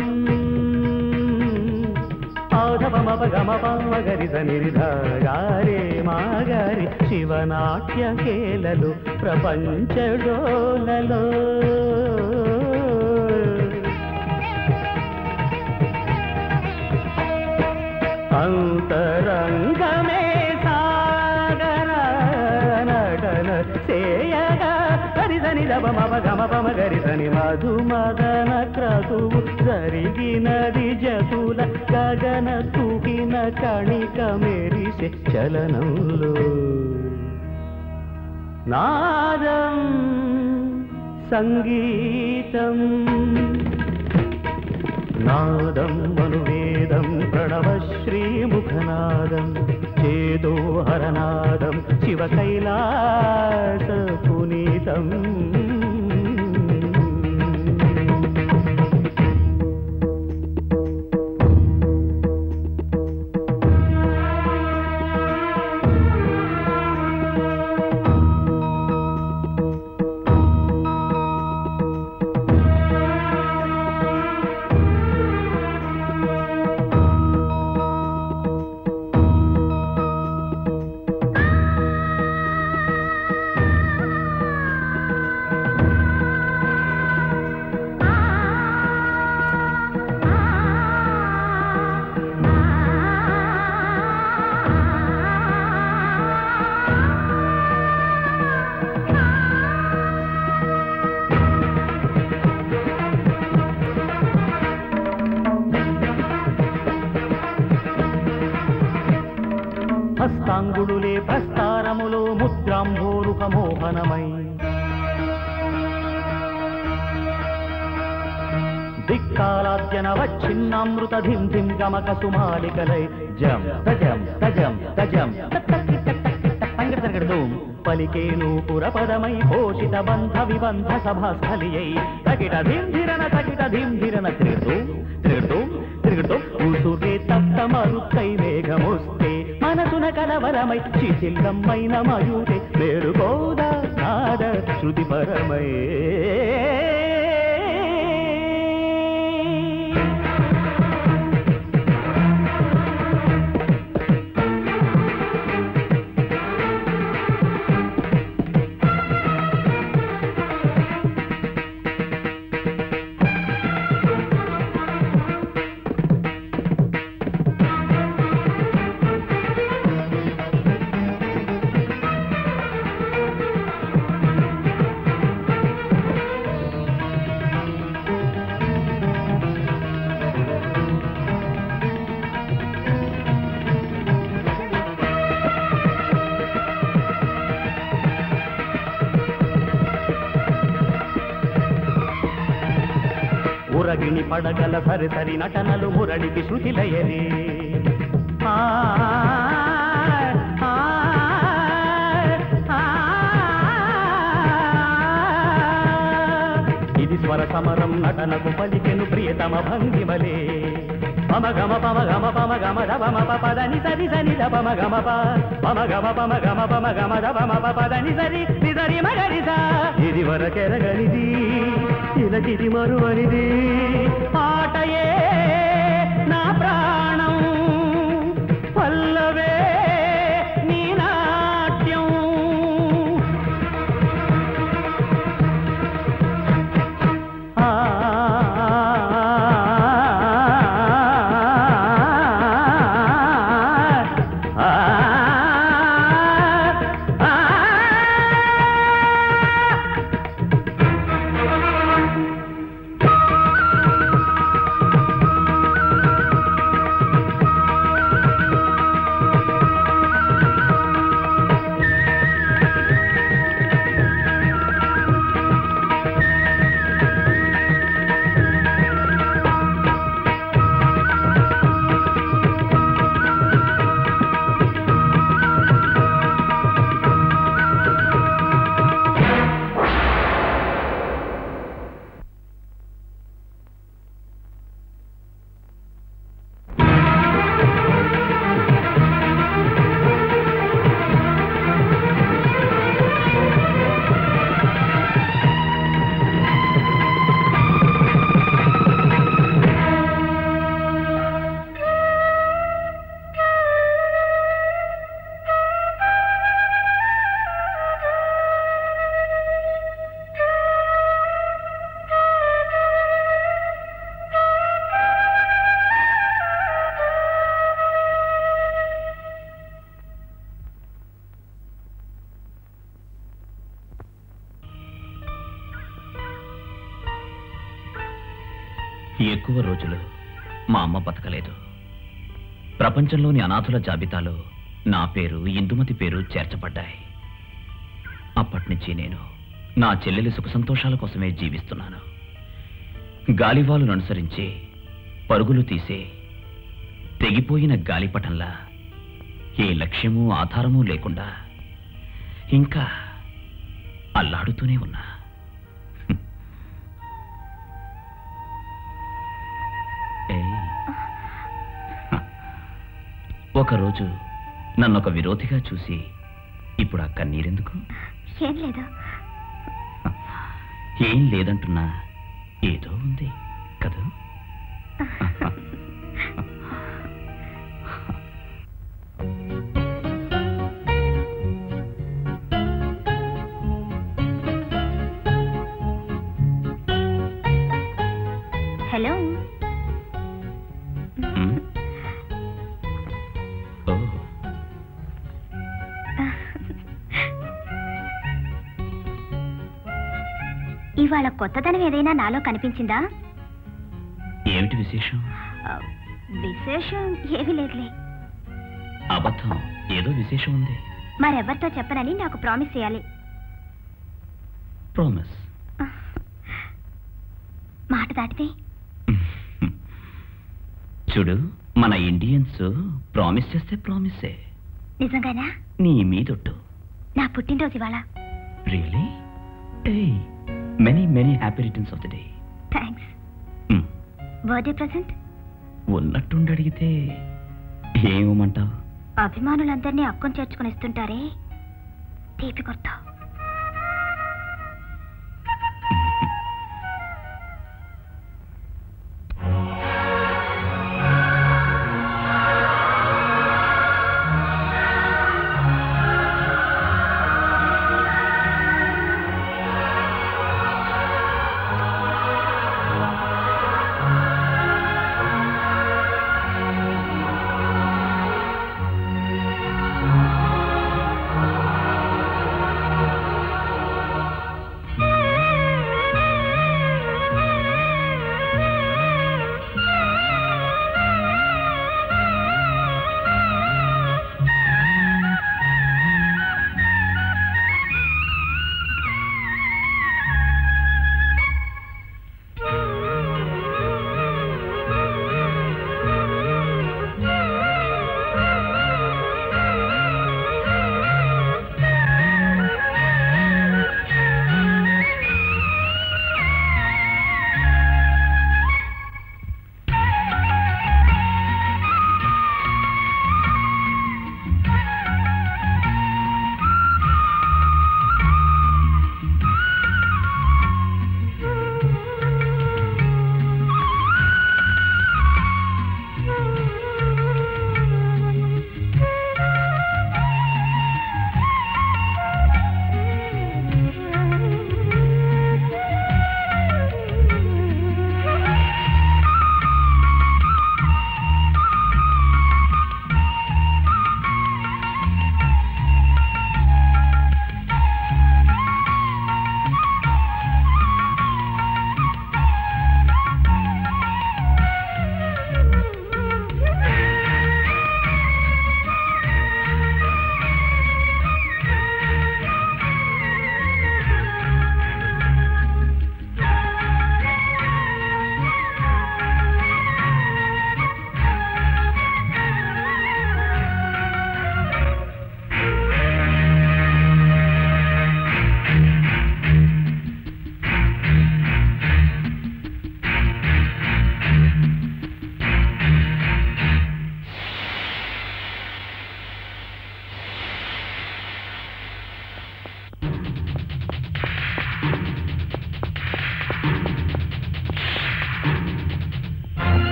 ఆధవమపగమపమగరి సనిరిధాగారే మాగారి శివనాట్య కేలలు ప్రపంచడోలలో అంతరంగమే సాగర నటన చేయగా గరిసని దమమపగమపమగరిసని మధుమదన క్రతువు జరిగినది జతుల గగన తూగిన కణిక మెరిసే చలనంలో. నాదం సంగీతం నాదం మనువేదం ప్రణవశ్రీముఖనాదం చేదో హరనాదం శివ కైలాసపునీతం. హస్తాంగుడులే ప్రస్తారములో ముద్రాంభోరుహ మోహనమై దిక్కాలాద్యన వచ్చిన్నామృత ధిం ధిం గమక సుమాలికలై జం తజం తజం తజం తగ్గడూ పలికేను పురపదమై పోషిత బంధ విబంధ సభాస్థలియై తగిట ధింధిరన తిరుగుతూ తిరుగుతూ తిరుగుతూ ఊసురే తప్త మరుత్తై వేగమొస్తే మనసున కలవరమై శిథిల్లమైన మయూరే మేలుకోదా నాద శృతి పరమై ఉరగిని పడగల సరిసరి నటనలు మురళికి శృతిలయరే ఇది స్వర సమరం నటనకు పలికెను ప్రియతమ భంగిమలే పమగమ పమగమ పమగమ దమ పదని సరి సని దమగమ పమగమ పమగమ పమగమ దమ పదని సరి నిదరి మగరిసా ఇది వరకెరగనిది ఇలకిది మరువనిది ఆటయే నా ప్రాణం పల్లవే నీ నాట్యం ఎక్కువ రోజులు మా అమ్మ బతకలేదు. ప్రపంచంలోని అనాథుల జాబితాలో నా పేరు, ఇందుమతి పేరు చేర్చబడ్డాయి. అప్పటినుంచి నేను నా చెల్లెలి సుఖ సంతోషాల కోసమే జీవిస్తున్నాను. గాలివాలును అనుసరించి పరుగులు తీసే తెగిపోయిన గాలిపటంలా ఏ లక్ష్యమూ ఆధారమూ లేకుండా ఇంకా అల్లాడుతూనే ఉన్నా. ఒకరోజు నన్నొక విరోధిగా చూసి ఇప్పుడు ఆ కన్నీరెందుకు? ఏం లేదు. ఏం లేదంటున్నా ఏదో ఉంది కదా. హలో. ఇవాళ కొత్తదనం ఏదైనా నాలో కనిపించిందా? ఏమిటి విశేషం? విశేషం ఏమీ లేదులే. అబద్ధం. ఏదో విశేషం ఉంది. మరెవరితో చెప్పనని నాకు ప్రామిస్ చేయాలి. ప్రామిస్. మాట దాటితే చూడు, మన ఇండియన్స్ ప్రామిస్ చేస్తే ప్రామిసే. నిజంగానా? నీ మీదొట్టు. నా పుట్టినరోజు ఇవాళ. Really? Many many happy returns of the day. Thanks. Birthday present ఉన్నట్టుండి అడిగితే ఏమంటావు? అభిమానులందరినీ అక్కం చేర్చుకుని ఇస్తుంటారే, తీపి కొత్త.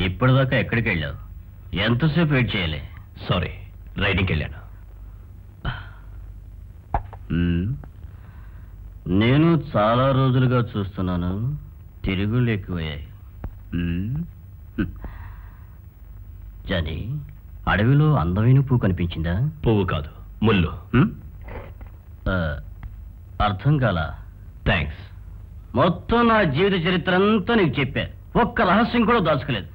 ఇప్పటిదాకా ఎక్కడికి వెళ్ళావు? ఎంతసేపు వెయిట్ చేయాలి? సారీ, రైడింగ్కి వెళ్ళాను. నేను చాలా రోజులుగా చూస్తున్నాను, తిరుగులు ఎక్కువయ్యాయి. జానీ, అడవిలో అందమైన పువ్వు కనిపించిందా? పువ్వు కాదు, ముళ్ళు. అర్థం కాల. థ్యాంక్స్. మొత్తం నా జీవిత చరిత్ర అంతా నీకు చెప్పా, ఒక్క రహస్యం కూడా దాచుకోలేదు.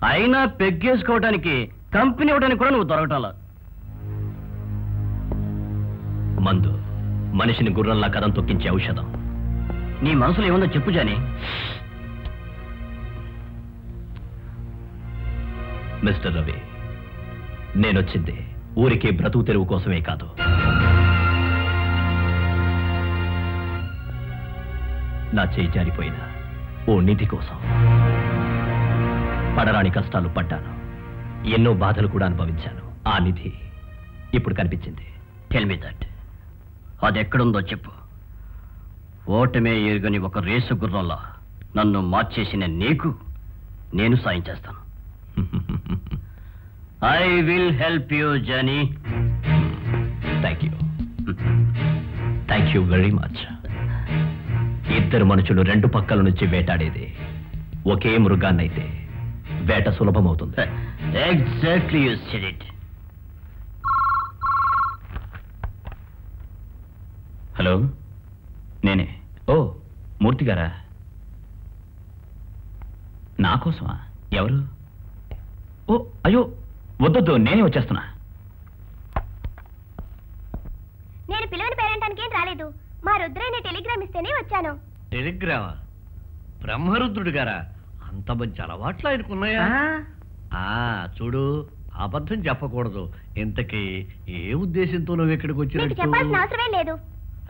అయినా పెగ్గేసుకోవడానికి, కంపెనీ ఇవ్వడానికి కూడా నువ్వు దొరకటాలా. మందు మనిషిని గుర్రంలా కథం తొక్కించే ఔషధం. నీ మనసులో ఏముందో చెప్పు జానీ. మిస్టర్ రవి, నేనొచ్చింది ఊరికే బ్రతుకు తెరువు కోసమే కాదు. నా చేయి జారిపోయిన ఓ నిధి కోసం. పడరాని కష్టాలు పడ్డాను, ఎన్నో బాధలు కూడా అనుభవించాను. ఆ నిధి ఇప్పుడు కనిపించింది. Tell me that. అది ఎక్కడుందో చెప్పు. ఓటమే ఎరుగని ఒక రేసు గుర్రంలా నన్ను మార్చేసిన నీకు నేను సాయం చేస్తాను. I will help you Johnny. Thank you very much. ఇద్దరు మనుషులు రెండు పక్కల నుంచి వేటాడేది ఒకే మృగాన్నైతే వేట సులభమవుతుంది. Exactly you said it. Hello, నేనే. ఓ, మూర్తి గారా? నా కోసమా? ఎవరు? ఓ అయ్యో, వద్దొద్దు, నేనే వచ్చేస్తున్నా. నేను పిలువని పేరంటానికి ఏం రాలేదు. మా రుద్రయ్య టెలిగ్రామ్ ఇస్తేనే వచ్చాను. టెలిగ్రామా? బ్రహ్మరుద్రుడు గారా? అంత మంచి అలవాట్లు ఆయనకున్నాయా? చూడు, అబద్ధం చెప్పకూడదు. ఇంతకీ ఏ ఉద్దేశంతో నువ్వు ఇక్కడికి మీకు చెప్పాల్సిన వచ్చినట్టు? అవసరమే లేదు.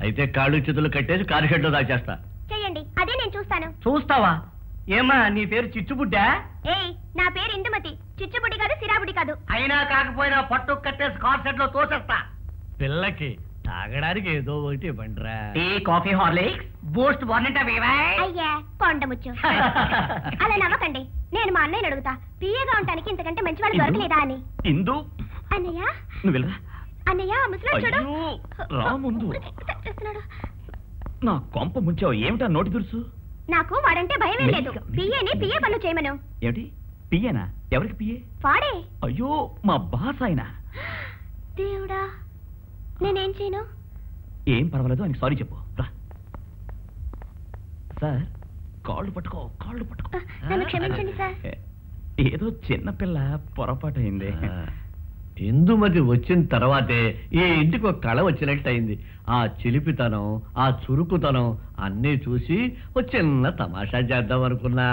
అయితే కాళ్ళు చేతులు కట్టేసి కారు షెడ్లో దాచేస్తా. చెయ్యండి, అదే నేను చూస్తాను. చూస్తావా? ఏమా నీ పేరు చిచ్చుబుడ్డా? ఏయ్, నా పేరు ఇందుమతి. చిచ్చుబుడి కాదు, సిరాబుడి కాదు. అయినా కాకపోయినా పట్టు కట్టేసి కార్ సెట్ లో తోసేస్తా. పిల్లకి తాగడానికి ఏదో ఒకటి ఇవ్వండిరా. Tea, coffee, Horlicks, Boost, Burnett అవి అయ్యా కొండముచ్చు. అలా నవ్వకండి. నేను మా అన్నయ్యని అడుగుతా, పిఏగా ఉండటానికి ఇంతకంటే మంచి వాళ్ళు దొరకలేదా అని. ఇందు, అన్నయ్య, నువ్వు వెళ్ళరా. అన్నయ్య, ముసలాడు చూడు. అయ్యో, రా ముందు. చేస్తున్నాడు. నా కొంప ముంచావు. ఏమిటా నోటి దురుసు? నాకు వాడంటే భయమే లేదు. పిఏని పిఏ పనులు చేయమను. ఏమిటి పియేనా? ఎవరికి పియే? వాడే. అయ్యో, మా బాస్ ఆయన. దేవుడా, నేనేం చేయను? ఏం పర్వాలేదు, ఆయనకి సారీ చెప్పు. రా సార్, కాళ్ళు పట్టుకో, కాళ్ళు పట్టుకో. నన్ను క్షమించండి సార్. ఏదో చిన్నపిల్ల పొరపాటు అయింది. ఇందుమతి వచ్చిన తర్వాతే ఈ ఇంటికి ఒక కళ వచ్చినట్టు అయింది. ఆ చిలిపితనం, ఆ చురుకుతనం అన్నీ చూసి ఒక చిన్న తమాషా చేద్దాం అనుకున్నా.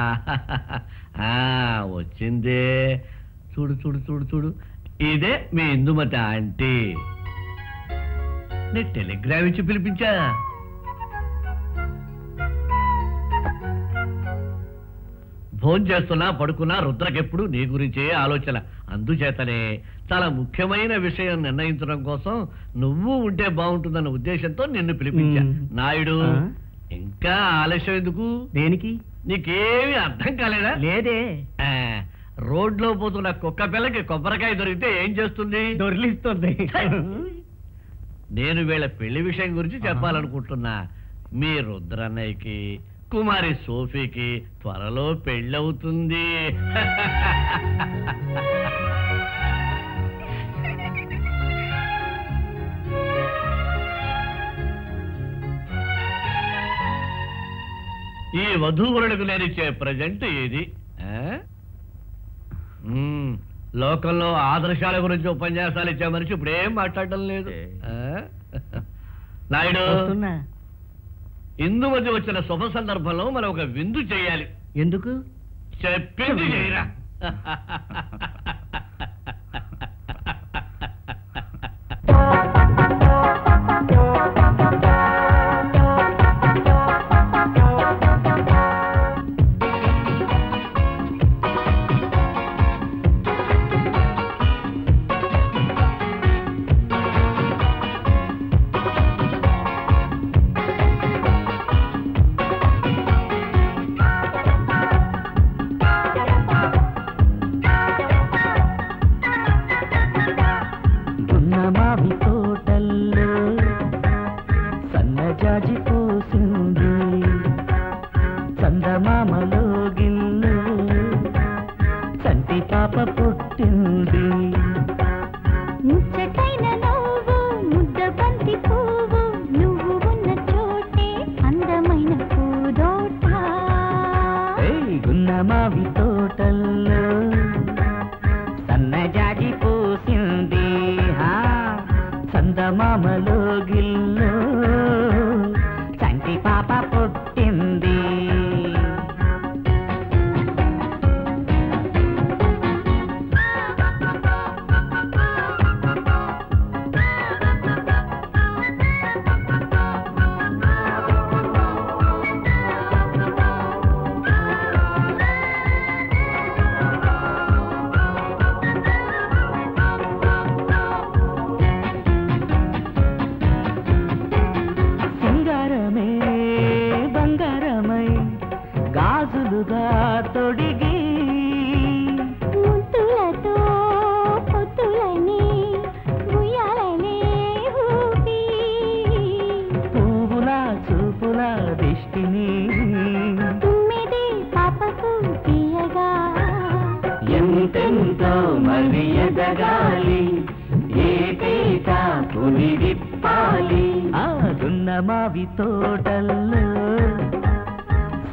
వచ్చిందే. చూడు చూడు చూడు చూడు, ఇదే మీ ఇందుమతి ఆంటీ. నేను టెలిగ్రామ్ ఇచ్చి పిలిపించా. ఫోన్ చేస్తున్నా పడుకున్నా రుద్రకెప్పుడు నీ గురించే ఆలోచన. అందుచేతనే చాలా ముఖ్యమైన విషయం నిర్ణయించడం కోసం నువ్వు ఉంటే బాగుంటుందన్న ఉద్దేశంతో నిన్ను పిలిపించా. నాయుడు, ఇంకా ఆలస్యం ఎందుకు? దేనికి? నీకేమీ అర్థం కాలేదా? లేదే. రోడ్లో పోతున్న కుక్క పిల్లకి కొబ్బరికాయ దొరికితే ఏం చేస్తుంది? దొర్లిస్తుంది. నేను వీళ్ళ పెళ్లి విషయం గురించి చెప్పాలనుకుంటున్నా. మీ రుద్రన్నయ్యకి కుమారి సోఫీకి త్వరలో పెళ్ళవుతుంది. ఈ వధూవరులకు నేను ఇచ్చే ప్రజెంట్ ఇది. లోకంలో ఆదర్శాల గురించి ఉపన్యాసాలు ఇచ్చే మనిషి ఇప్పుడు ఏం మాట్లాడటం లేదు. నాయుడు, ఇందుమతి వచ్చిన శుభ సందర్భంలో మనం ఒక విందు చేయాలి. ఎందుకు? చెప్పింది చేయరా. దిష్టిని తుమ్మిది పాపకు తీయగా ఎంతెంతో మరి ఎదగాలి ఏటేటా పులి విప్పాలి ఆదున్న మావి తోటల్లో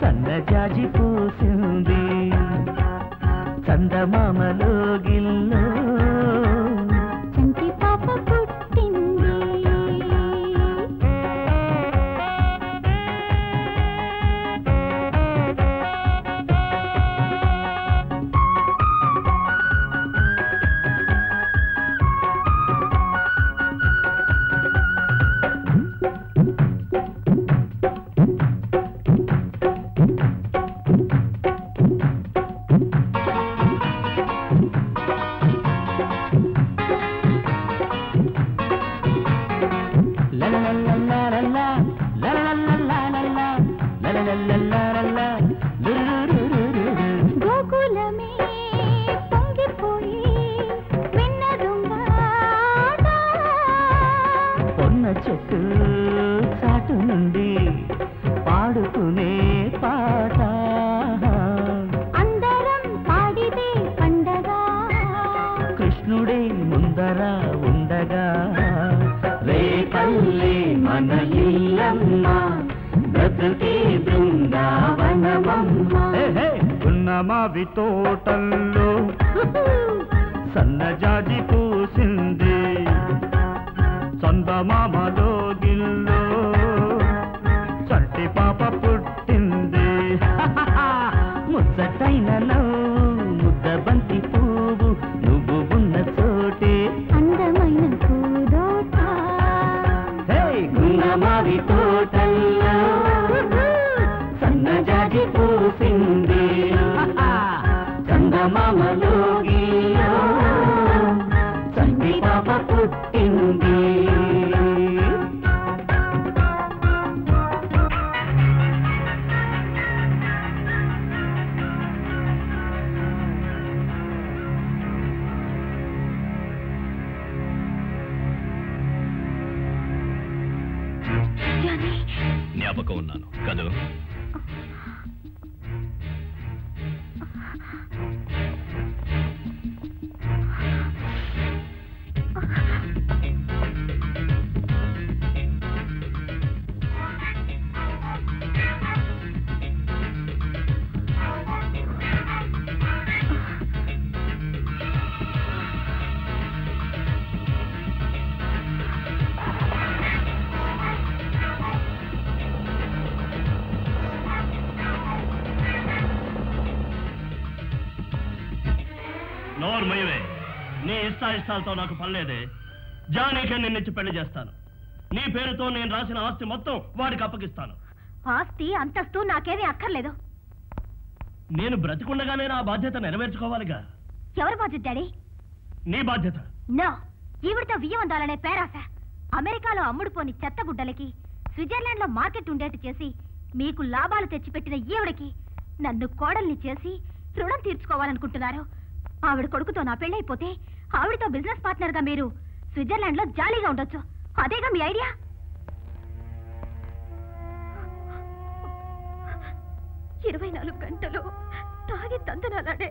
సన్నజాజి పూసింది చందమామలో గిల్లో చంటి పాప పుట్టింది గోకులమే పొంగిపోయి విన్నదుంగాట పొన్న చెట్టు చాటు నుండి పాడుకునే పాట అందరం పాడితే పండగ కృష్ణుడే ముందర ఉండగా రేపల్లే మన ఇల్లమ్మ బ్రతుకే బృందావనమమ్మ ఉన్న మావి తోటల్లో సన్నజాజి పూసింది చందమామలో గిల్లో చంటి పాప పుట్టింది ముచ్చటైన ముద్ద బంతి పువ్వు నువ్వు ఉన్న చోటే అందమైన పూదోట గున్నమావి తోటల్లో సన్నజాజి పూసింది చందమామలో గిల్లో చంటి పాప పుట్టింది జ్ఞాపకం ఉన్నాను కదూ నోర్మయ్యవే నీ ఇష్టాయిష్టాలతో నాకు పనిలేదే జానీకే నిన్నిచ్చి పెళ్లి చేస్తాను నీ పేరుతో నేను రాసిన ఆస్తి మొత్తం వాడికి అప్పగిస్తాను ఆస్తి అంతస్తు నాకేమీ అక్కర్లేదు నేను బ్రతికుండగానే నా బాధ్యత నెరవేర్చుకోవాలిగా ఎవరి బాధ్యత డాడీ నీ బాధ్యత నో ఈవిడితో వియ్యం అందాలనే పేరాశ అమెరికాలో అమ్ముడుపోని చెత్తగుడ్డలకి స్విట్జర్లాండ్ లో మార్కెట్ ఉండేట్టు చేసి మీకు లాభాలు తెచ్చిపెట్టిన ఈవిడికి నన్ను కోడల్ని చేసి రుణం తీర్చుకోవాలనుకుంటున్నారు ఆవిడ కొడుకుతో నా పెళ్ళైపోతే ఆవిడతో బిజినెస్ పార్ట్నర్ గా మీరు స్విట్జర్లాండ్ లో జాలీగా ఉండొచ్చు అదేగా మీ ఐడియా 24 గంటలు తాగి తందనాలాడే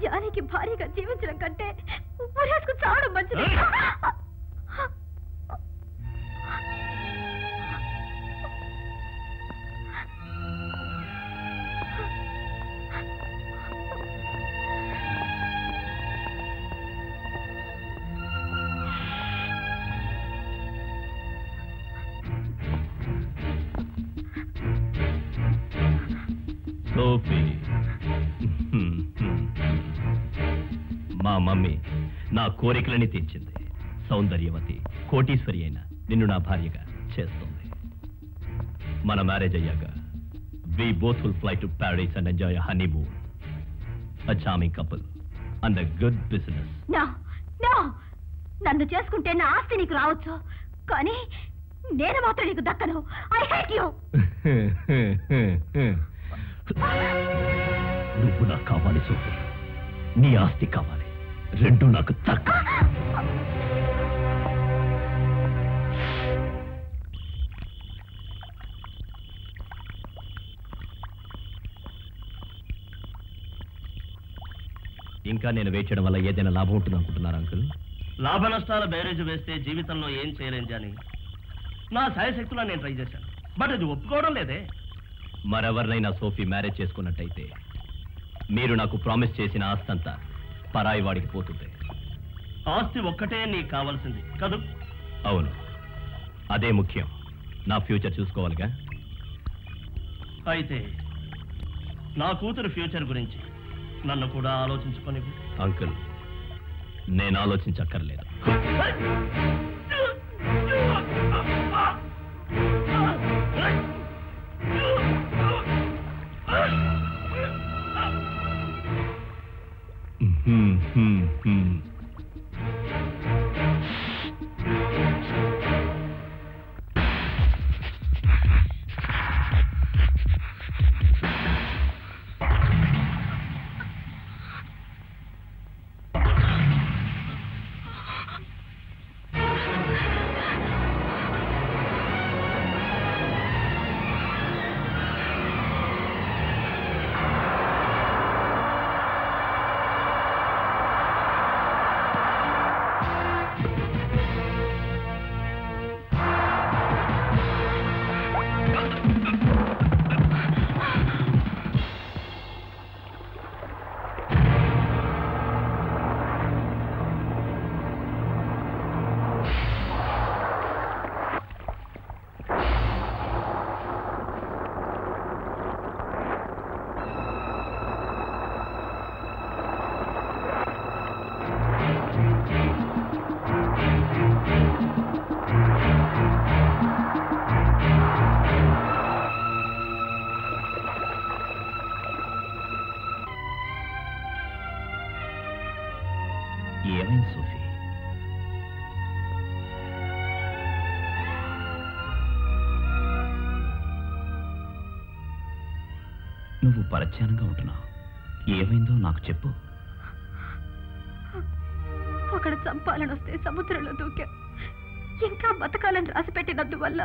జానీకి భారీగా జీవించడం కంటే ఉరేసుకు చావడం మంచిది సోఫీ మా మమ్మీ నా కోరికలని తీర్చింది సౌందర్యవతి కోటీశ్వరి అయిన నిన్ను నా భార్యగా చేస్తుంది మన మ్యారేజ్ అయ్యాక we both will fly to Paris and enjoy a honeymoon a charming couple and a good business no no నన్ను చేసుకుంటే నా ఆస్తి నీకు రావచ్చు కానీ నేను మాత్రం నీకు దక్కను ఐ హేట్ యు నువ్వు నాకు కావాలి సోఫీ నీ ఆస్తి కావాలి రెండు నాకు తక్కువ ఇంకా నేను వెయిట్ చేయడం వల్ల ఏదైనా లాభం ఉంటుంది అనుకుంటున్నారు అంకుల్? లాభ నష్టాల బేరేజ్ వేస్తే జీవితంలో ఏం చేయలేం జాని. నా సాయశక్తులా నేను ట్రై చేశాను, బట్ అది ఒప్పుకోవడం లేదే. మరెవరినైనా సోఫీ మ్యారేజ్ చేసుకున్నట్టయితే మీరు నాకు ప్రామిస్ చేసిన ఆస్తంతా పరాయి వాడికి పోతుంది. ఆస్తి ఒక్కటే నీకు కావాల్సింది కదూ? అవును, అదే ముఖ్యం. నా ఫ్యూచర్ చూసుకోవాలిగా. అయితే నా కూతురు ఫ్యూచర్ గురించి నన్ను కూడా ఆలోచించుకొని. అంకుల్, నేను ఆలోచించక్కర్లేదు. ఏమైంది సోఫీ? నువ్వు పరిచయానంగా ఉంటున్నావు. ఏమైందో నాకు చెప్పు. ఒకడు చంపాలని వస్తే సముద్రంలో దూకా. ఇంకా బతకాలని రాసి పెట్టినందువల్ల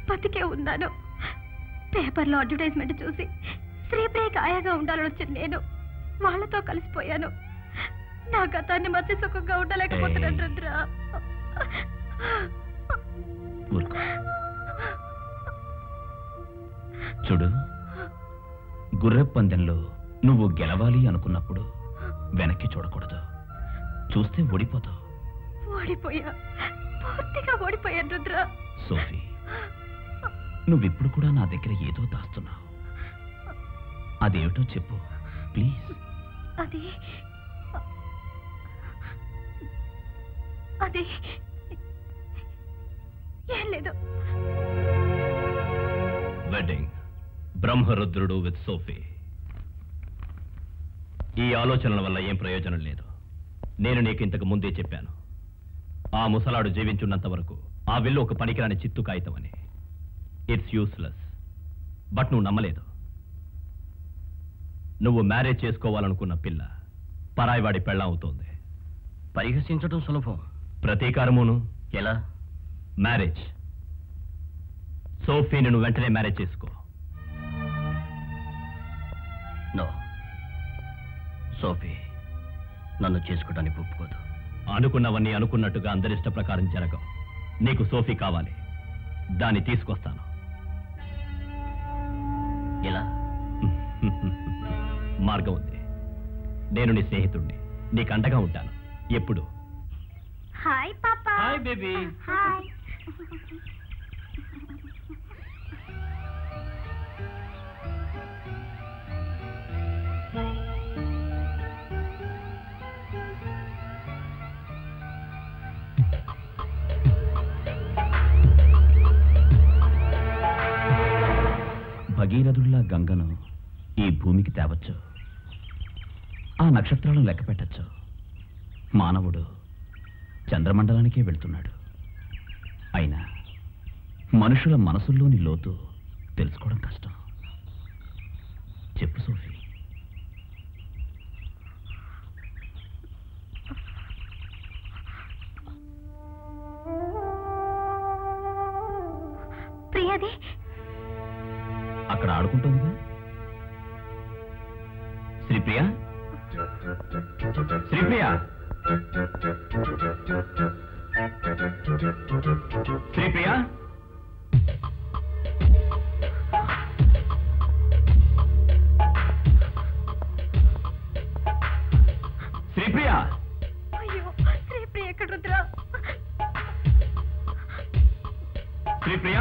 బతికే ఉన్నాను. పేపర్లో అడ్వర్టైజ్మెంట్ చూసి స్త్రీ కాయగా ఉండాలని వచ్చిన నేను వాళ్ళతో కలిసిపోయాను. నా గతాన్ని మధ్య సుఖంగా ఉండలేకపోతున్నాను రుద్ర. చూడు, గుర్రె పందెంలో నువ్వు గెలవాలి అనుకున్నప్పుడు వెనక్కి చూడకూడదు. చూస్తే ఓడిపోతావు. ఓడిపోయా, పూర్తిగా ఓడిపోయాను రుద్ర. సోఫీ, నువ్విప్పుడు కూడా నా దగ్గర ఏదో దాస్తున్నావు. అదేమిటో చెప్పు ప్లీజ్. అది అది ఏం లేదు. Wedding Brahmarudrudu with Sophie. ఈ ఆలోచనల వల్ల ఏం ప్రయోజనం లేదు. నేను నీకు ఇంతకు ముందే చెప్పాను, ఆ ముసలాడు జీవించున్నంత వరకు ఆ విల్లు ఒక పనికిరాని చిత్తు కాగితం అని. It's useless. బట్ నువ్వు నమ్మలేదు. నువ్వు మ్యారేజ్ చేసుకోవాలనుకున్న పిల్ల పరాయివాడి పెళ్ళం అవుతోంది. పరిహసించడం సులభం, ప్రతీకారమును. ఎలా? మ్యారేజ్. సోఫీని నువ్వు వెంటనే మ్యారేజ్ చేసుకో. నో, సోఫీ నన్ను చేసుకోవడానికి ఒప్పుకోదు. అనుకున్నవన్నీ అనుకున్నట్టుగా అందరిష్ట ప్రకారం జరగవు. నీకు సోఫీ కావాలి, దాన్ని తీసుకొస్తాను. ఎలా? మార్గం ఉంది. నేను నీ స్నేహితుడిని, నీకు అండగా ఉంటాను ఎప్పుడు. హాయ్ పాపా. Hi baby. హాయ్. భగీరథుల్లా గంగను ఈ భూమికి తేవచ్చు. ఆ నక్షత్రాలను లెక్క పెట్టచ్చు. మానవుడు చంద్రమండలానికే వెళ్తున్నాడు. అయినా మనుషుల మనసుల్లోని లోతు తెలుసుకోవడం కష్టం. చెప్పు సోఫీ. ప్రియది అక్కడ ఆడుకుంటోందిగా. శ్రీప్రియ, శ్రీప్రియ శ్రీప్రియ శ్రీప్రియ అయ్యో శ్రీప్రియ ఎక్కడ రుద్రా? శ్రీప్రియ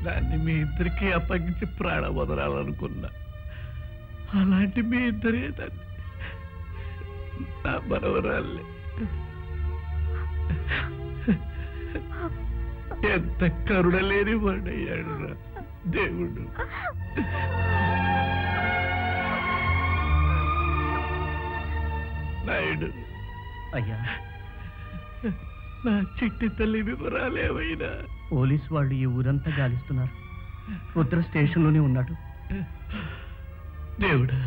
దాన్ని మీ ఇద్దరికి అప్పగించి ప్రాణం వదలాలనుకున్నా. అలాంటి మీ ఇద్దరే దాన్ని నా మనవరాలే. ఎంత కరుణ లేని వాడయ్యాడు రా దేవుడు. నాయుడు అయ్యా, నా చిట్టి తల్లి వివరాలేమైనా? పోలీసు వాళ్ళు ఈ ఊరంతా గాలిస్తున్నారు. రుద్ర స్టేషన్లోనే ఉన్నాడు. దేవుడా,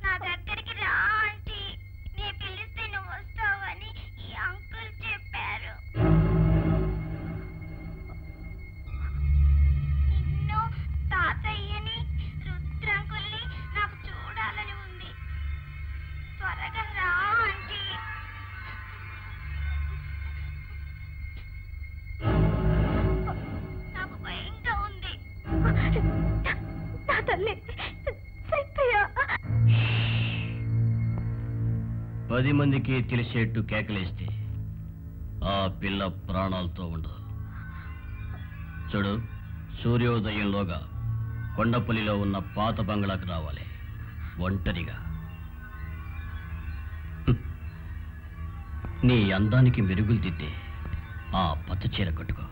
నా దగ్గరికి రా ఆంటీ, నేను పిలిస్తే నువ్వు వస్తావని ఈ అంకుల్ చెప్పారు. నిన్ను, తాతయ్యని, రుద్రంకుల్ని నాకు చూడాలని ఉంది. త్వరగా రా ఆంటీ. నాకు భయంగా ఉంది. నా తల్లి 10 మందికి తెలిసేట్టు కేకలేస్తే ఆ పిల్ల ప్రాణాలతో ఉండదు. చూడు, సూర్యోదయంలోగా కొండపల్లిలో ఉన్న పాత బంగ్లాకు రావాలి, ఒంటరిగా. నీ అందానికి మెరుగులు దిద్దే ఆ పచ్చ చీర కట్టుకో.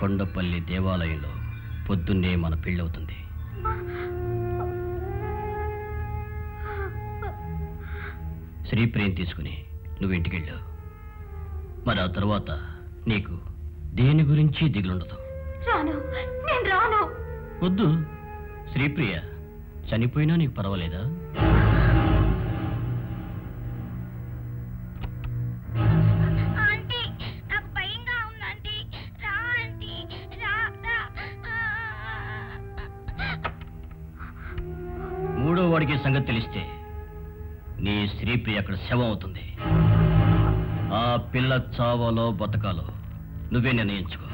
కొండపల్లి దేవాలయంలో పొద్దున్నే మన పెళ్ళవుతుంది. శ్రీప్రియం తీసుకుని నువ్వు ఇంటికెళ్ళావు. మరి ఆ తర్వాత నీకు దేని గురించి దిగులుండదు. రాను, నేను రాను. వద్దు, శ్రీప్రియ చనిపోయినా నీకు పర్వాలేదా? ఆంటీ, నాకు భయంగా ఉంది ఆంటీ. రా ఆంటీ, రా రా. మూడో వాడికి సంగతి తెలిస్తే నీ శ్రీప్రియ అక్కడ శవం అవుతుంది. ఆ పిల్ల చావాలో బతకాలో నువ్వే నిర్ణయించుకో.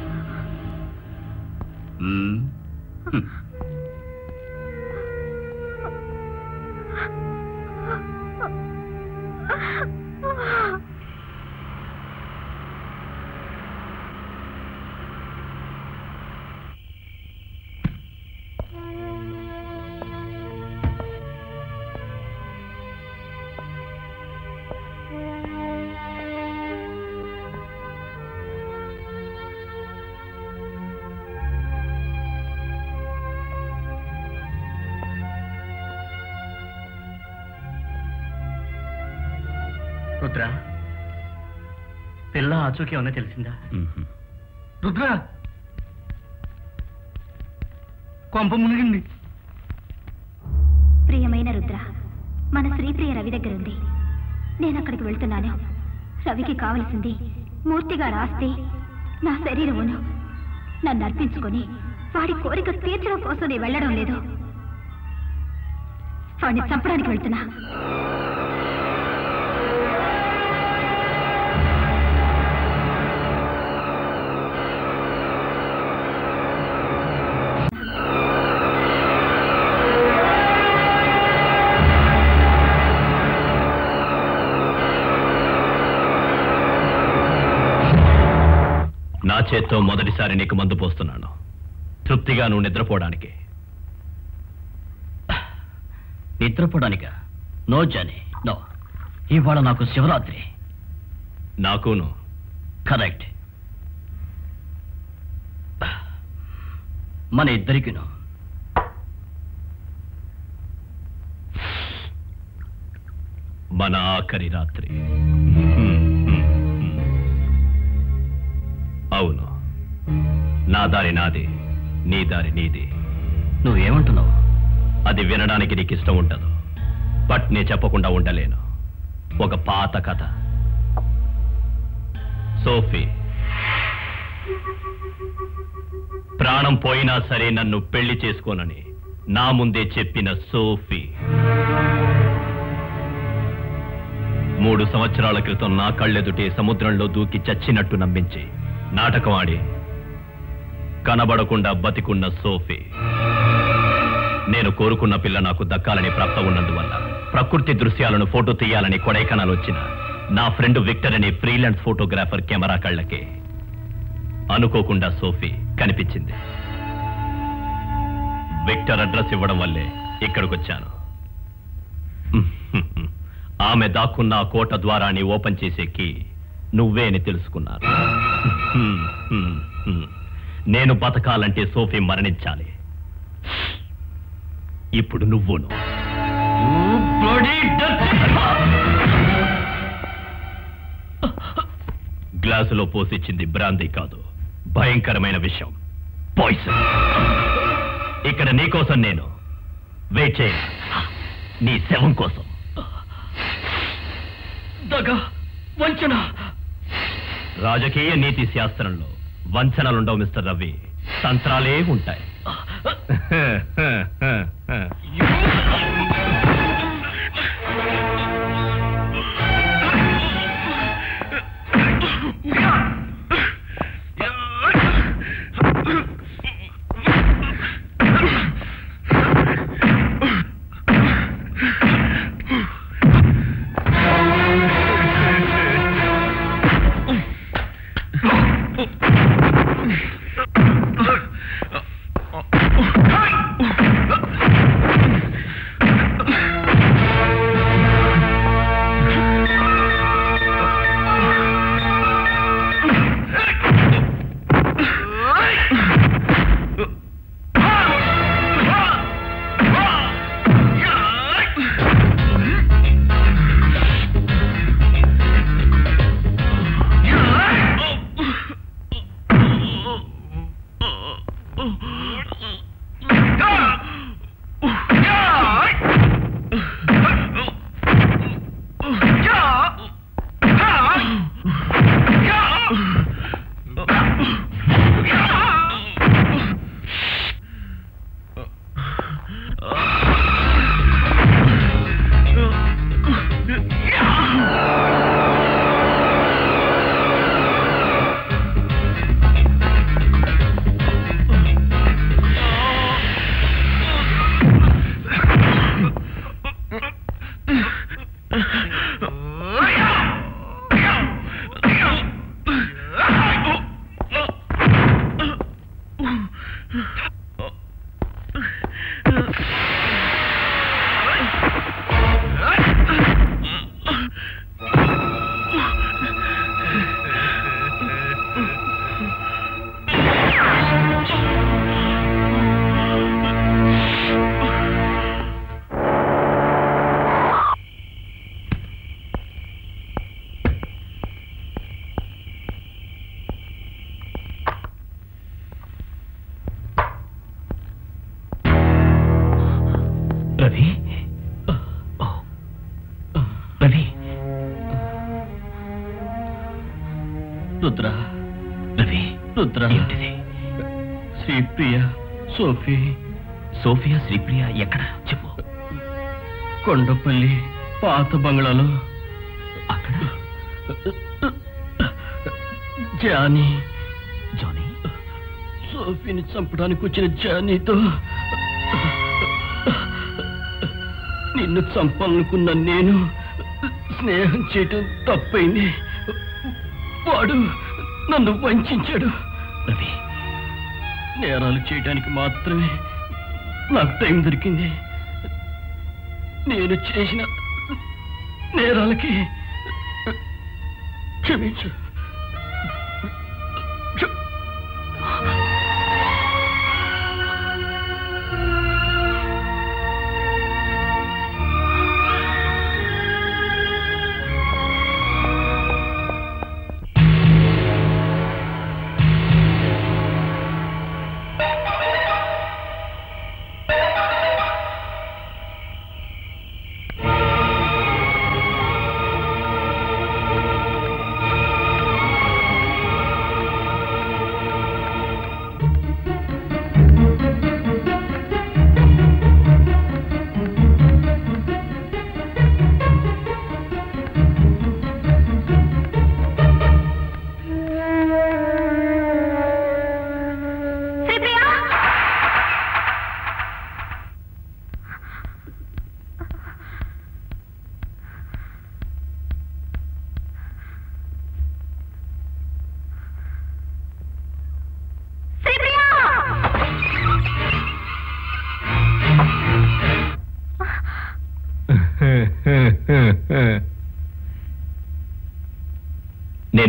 రుద్ర, పిల్ల ఆచూకీ ఏమన్నా తెలిసిందా? రుద్ర, కొంప మునిగింది. ప్రియమైన రుద్ర, మన శ్రీప్రియ రవి దగ్గర ఉంది. నేను అక్కడికి వెళ్తున్నాను. రవికి కావలసింది మూర్తిగా రాస్తే నా శరీరమును నన్ను అర్పించుకొని వాడి కోరిక తీర్చడం కోసం నేను వెళ్ళడం లేదు. వాడిని చంపడానికి వెళ్తున్నా. నా చేత్తో మొదటిసారి నీకు మందు పోస్తున్నాను, తృప్తిగా నువ్వు నిద్రపోవడానికి. నిద్రపోవడానికా? No Johnny, no. ఇవాళ నాకు శివరాత్రి. నాకును. కరెక్ట్. మన ఇద్దరికిను. మన ఆఖరి రాత్రి. అవును, నా దారి నాది, నీ దారి నీది. నువ్వేమంటున్నావు? అది వినడానికి నీకు ఇష్టం ఉండదు, బట్ నే చెప్పకుండా ఉండలేను. ఒక పాత కథ. సోఫీ ప్రాణం పోయినా సరే నన్ను పెళ్లి చేసుకోనని నా ముందే చెప్పిన సోఫీ 3 సంవత్సరాల క్రితం నా కళ్ళెదుటే సముద్రంలో దూకి చచ్చినట్టు నమ్మించి నాటకం ఆడి కనబడకుండా బతికున్న సోఫీ. నేను కోరుకున్న పిల్ల నాకు దక్కాలని ప్రాప్త ఉన్నందువల్ల ప్రకృతి దృశ్యాలను ఫోటో తీయాలని కొడైకెనాల్ వచ్చిన నా ఫ్రెండ్ విక్టర్ అనే ఫ్రీలాన్స్ ఫోటోగ్రాఫర్ కెమెరా కళ్ళకే అనుకోకుండా సోఫీ కనిపించింది. విక్టర్ అడ్రస్ ఇవ్వడం వల్లే ఇక్కడికొచ్చాను. ఆమె దాక్కున్న ఆ కోట ద్వారాన్ని ఓపెన్ చేసే కీ నువ్వే అని తెలుసుకున్నాను. నేను బతకాలంటే సోఫీ మరణించాలి. ఇప్పుడు నువ్వును గ్లాసులో పోసిచ్చింది బ్రాందీ కాదు, భయంకరమైన విషయం, పాయిజన్. ఇక్కడ నీకోసం నేను వెయిట్ చేయ, నీ శవం కోసం. వంచన. రాజకీయ నీతి శాస్త్రంలో వంచనలుండవు మిస్టర్ రవి, తంత్రాలే ఉంటాయి. రవి, రవి, రుద్ర, రవి, రుద్ర, ఏంటిది? శ్రీప్రియ, సోఫీ. సోఫియా, శ్రీప్రియ ఎక్కడ చెప్పు. కొండపల్లి పాత బంగ్లాలో. అక్కడ జానీ. జానీ? సోఫీని చంపడానికి వచ్చిన జానీతో నిన్ను చంపాలనుకున్న నేను స్నేహం చేయటం తప్పైంది. వాడు నన్ను వంచాడు. రవి, నేరాలు చేయడానికి మాత్రమే నాకు టైం దొరికింది. నేను చేసిన నేరాలకి క్షమించు.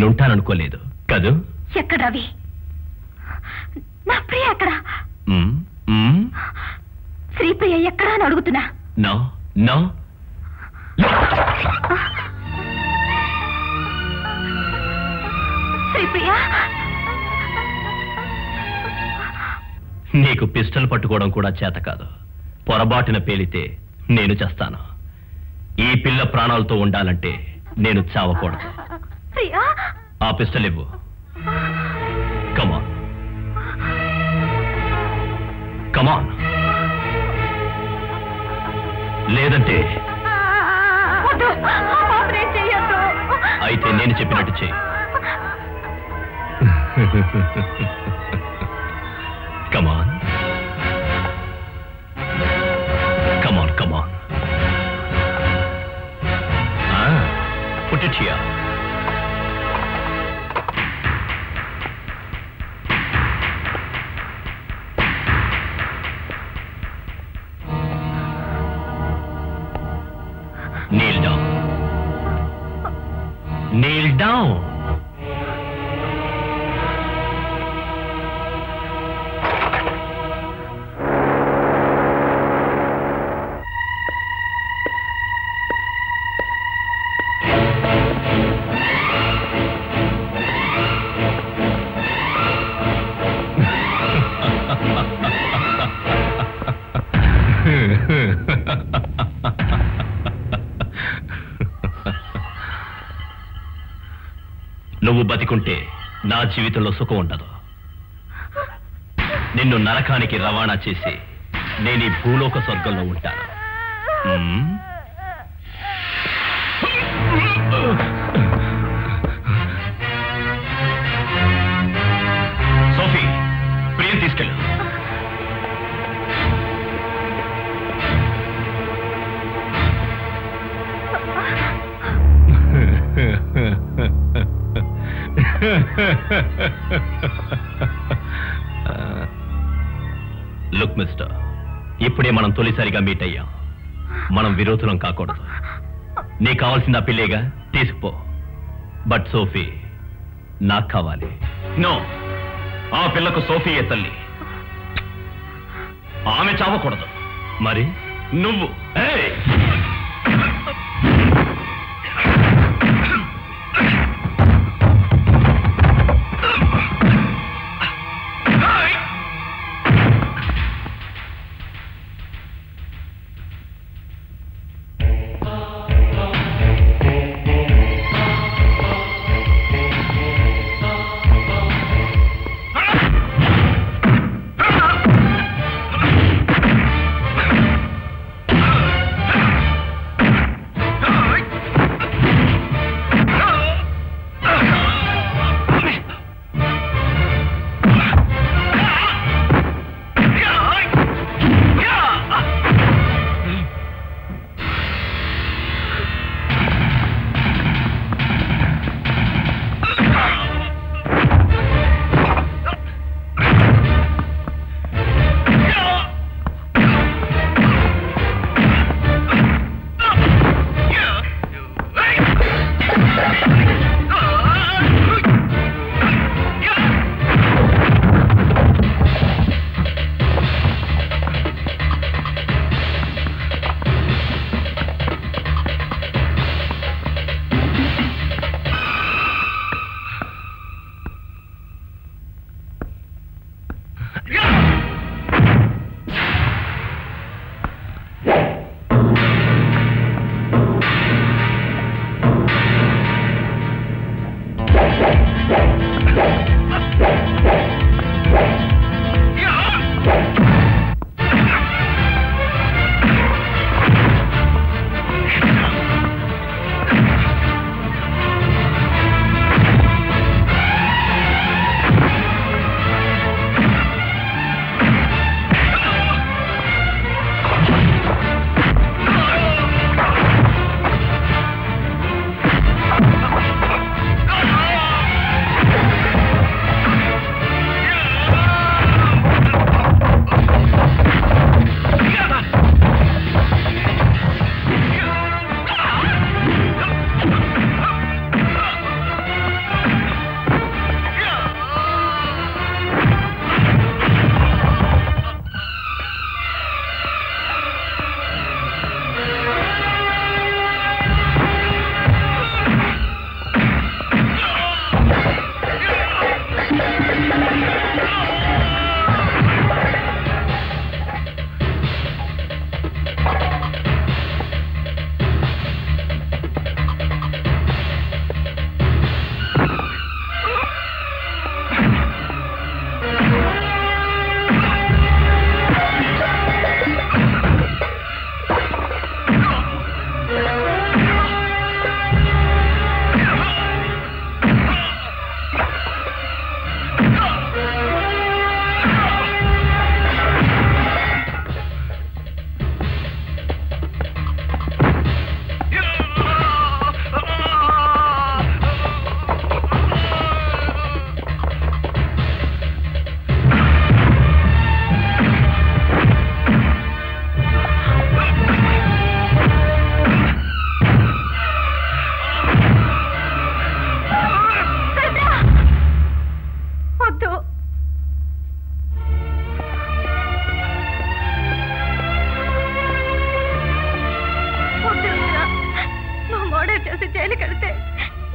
నేనుంటాననుకోలేదు కదూ? ఎక్కడ రవి? నా ప్రియ ఎక్కడ? శ్రీప్రియ ఎక్కడా అని అడుగుతున్నా. నో నో, శ్రీప్రియ, నీకు పిస్టల్ పట్టుకోవడం కూడా చేత కాదు. పొరబాటున పేలితే నేను చేస్తాను. ఈ పిల్ల ప్రాణాలతో ఉండాలంటే నేను చావకూడదు. ఆ పిస్టల్ ఇవ్వు. కమాన్ కమాన్, లేదంటే అయితే నేను చెప్పినట్టు చెయ్యి. Come on come on come on, put it here. Kneel down. Kneel down. నువ్వు బతికుంటే నా జీవితంలో సుఖం ఉండదు. నిన్ను నరకానికి రవాణా చేసి నేను ఈ భూలోక స్వర్గంలో ఉంటాను. సోఫీ, ప్రియం తీసుకెళ్ళు. లుక్ మిస్టర్, ఇప్పుడే మనం తొలిసారిగా మీట్ అయ్యాం. మనం విరోధులం కాకూడదు. నీకు కావాల్సిన పిల్లేగా, తీసుకుపో. బట్ సోఫీ నాకు కావాలి. నో, ఆ పిల్లకు సోఫీయే తల్లి. ఆమె చావకూడదు. మరి నువ్వు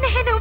నేను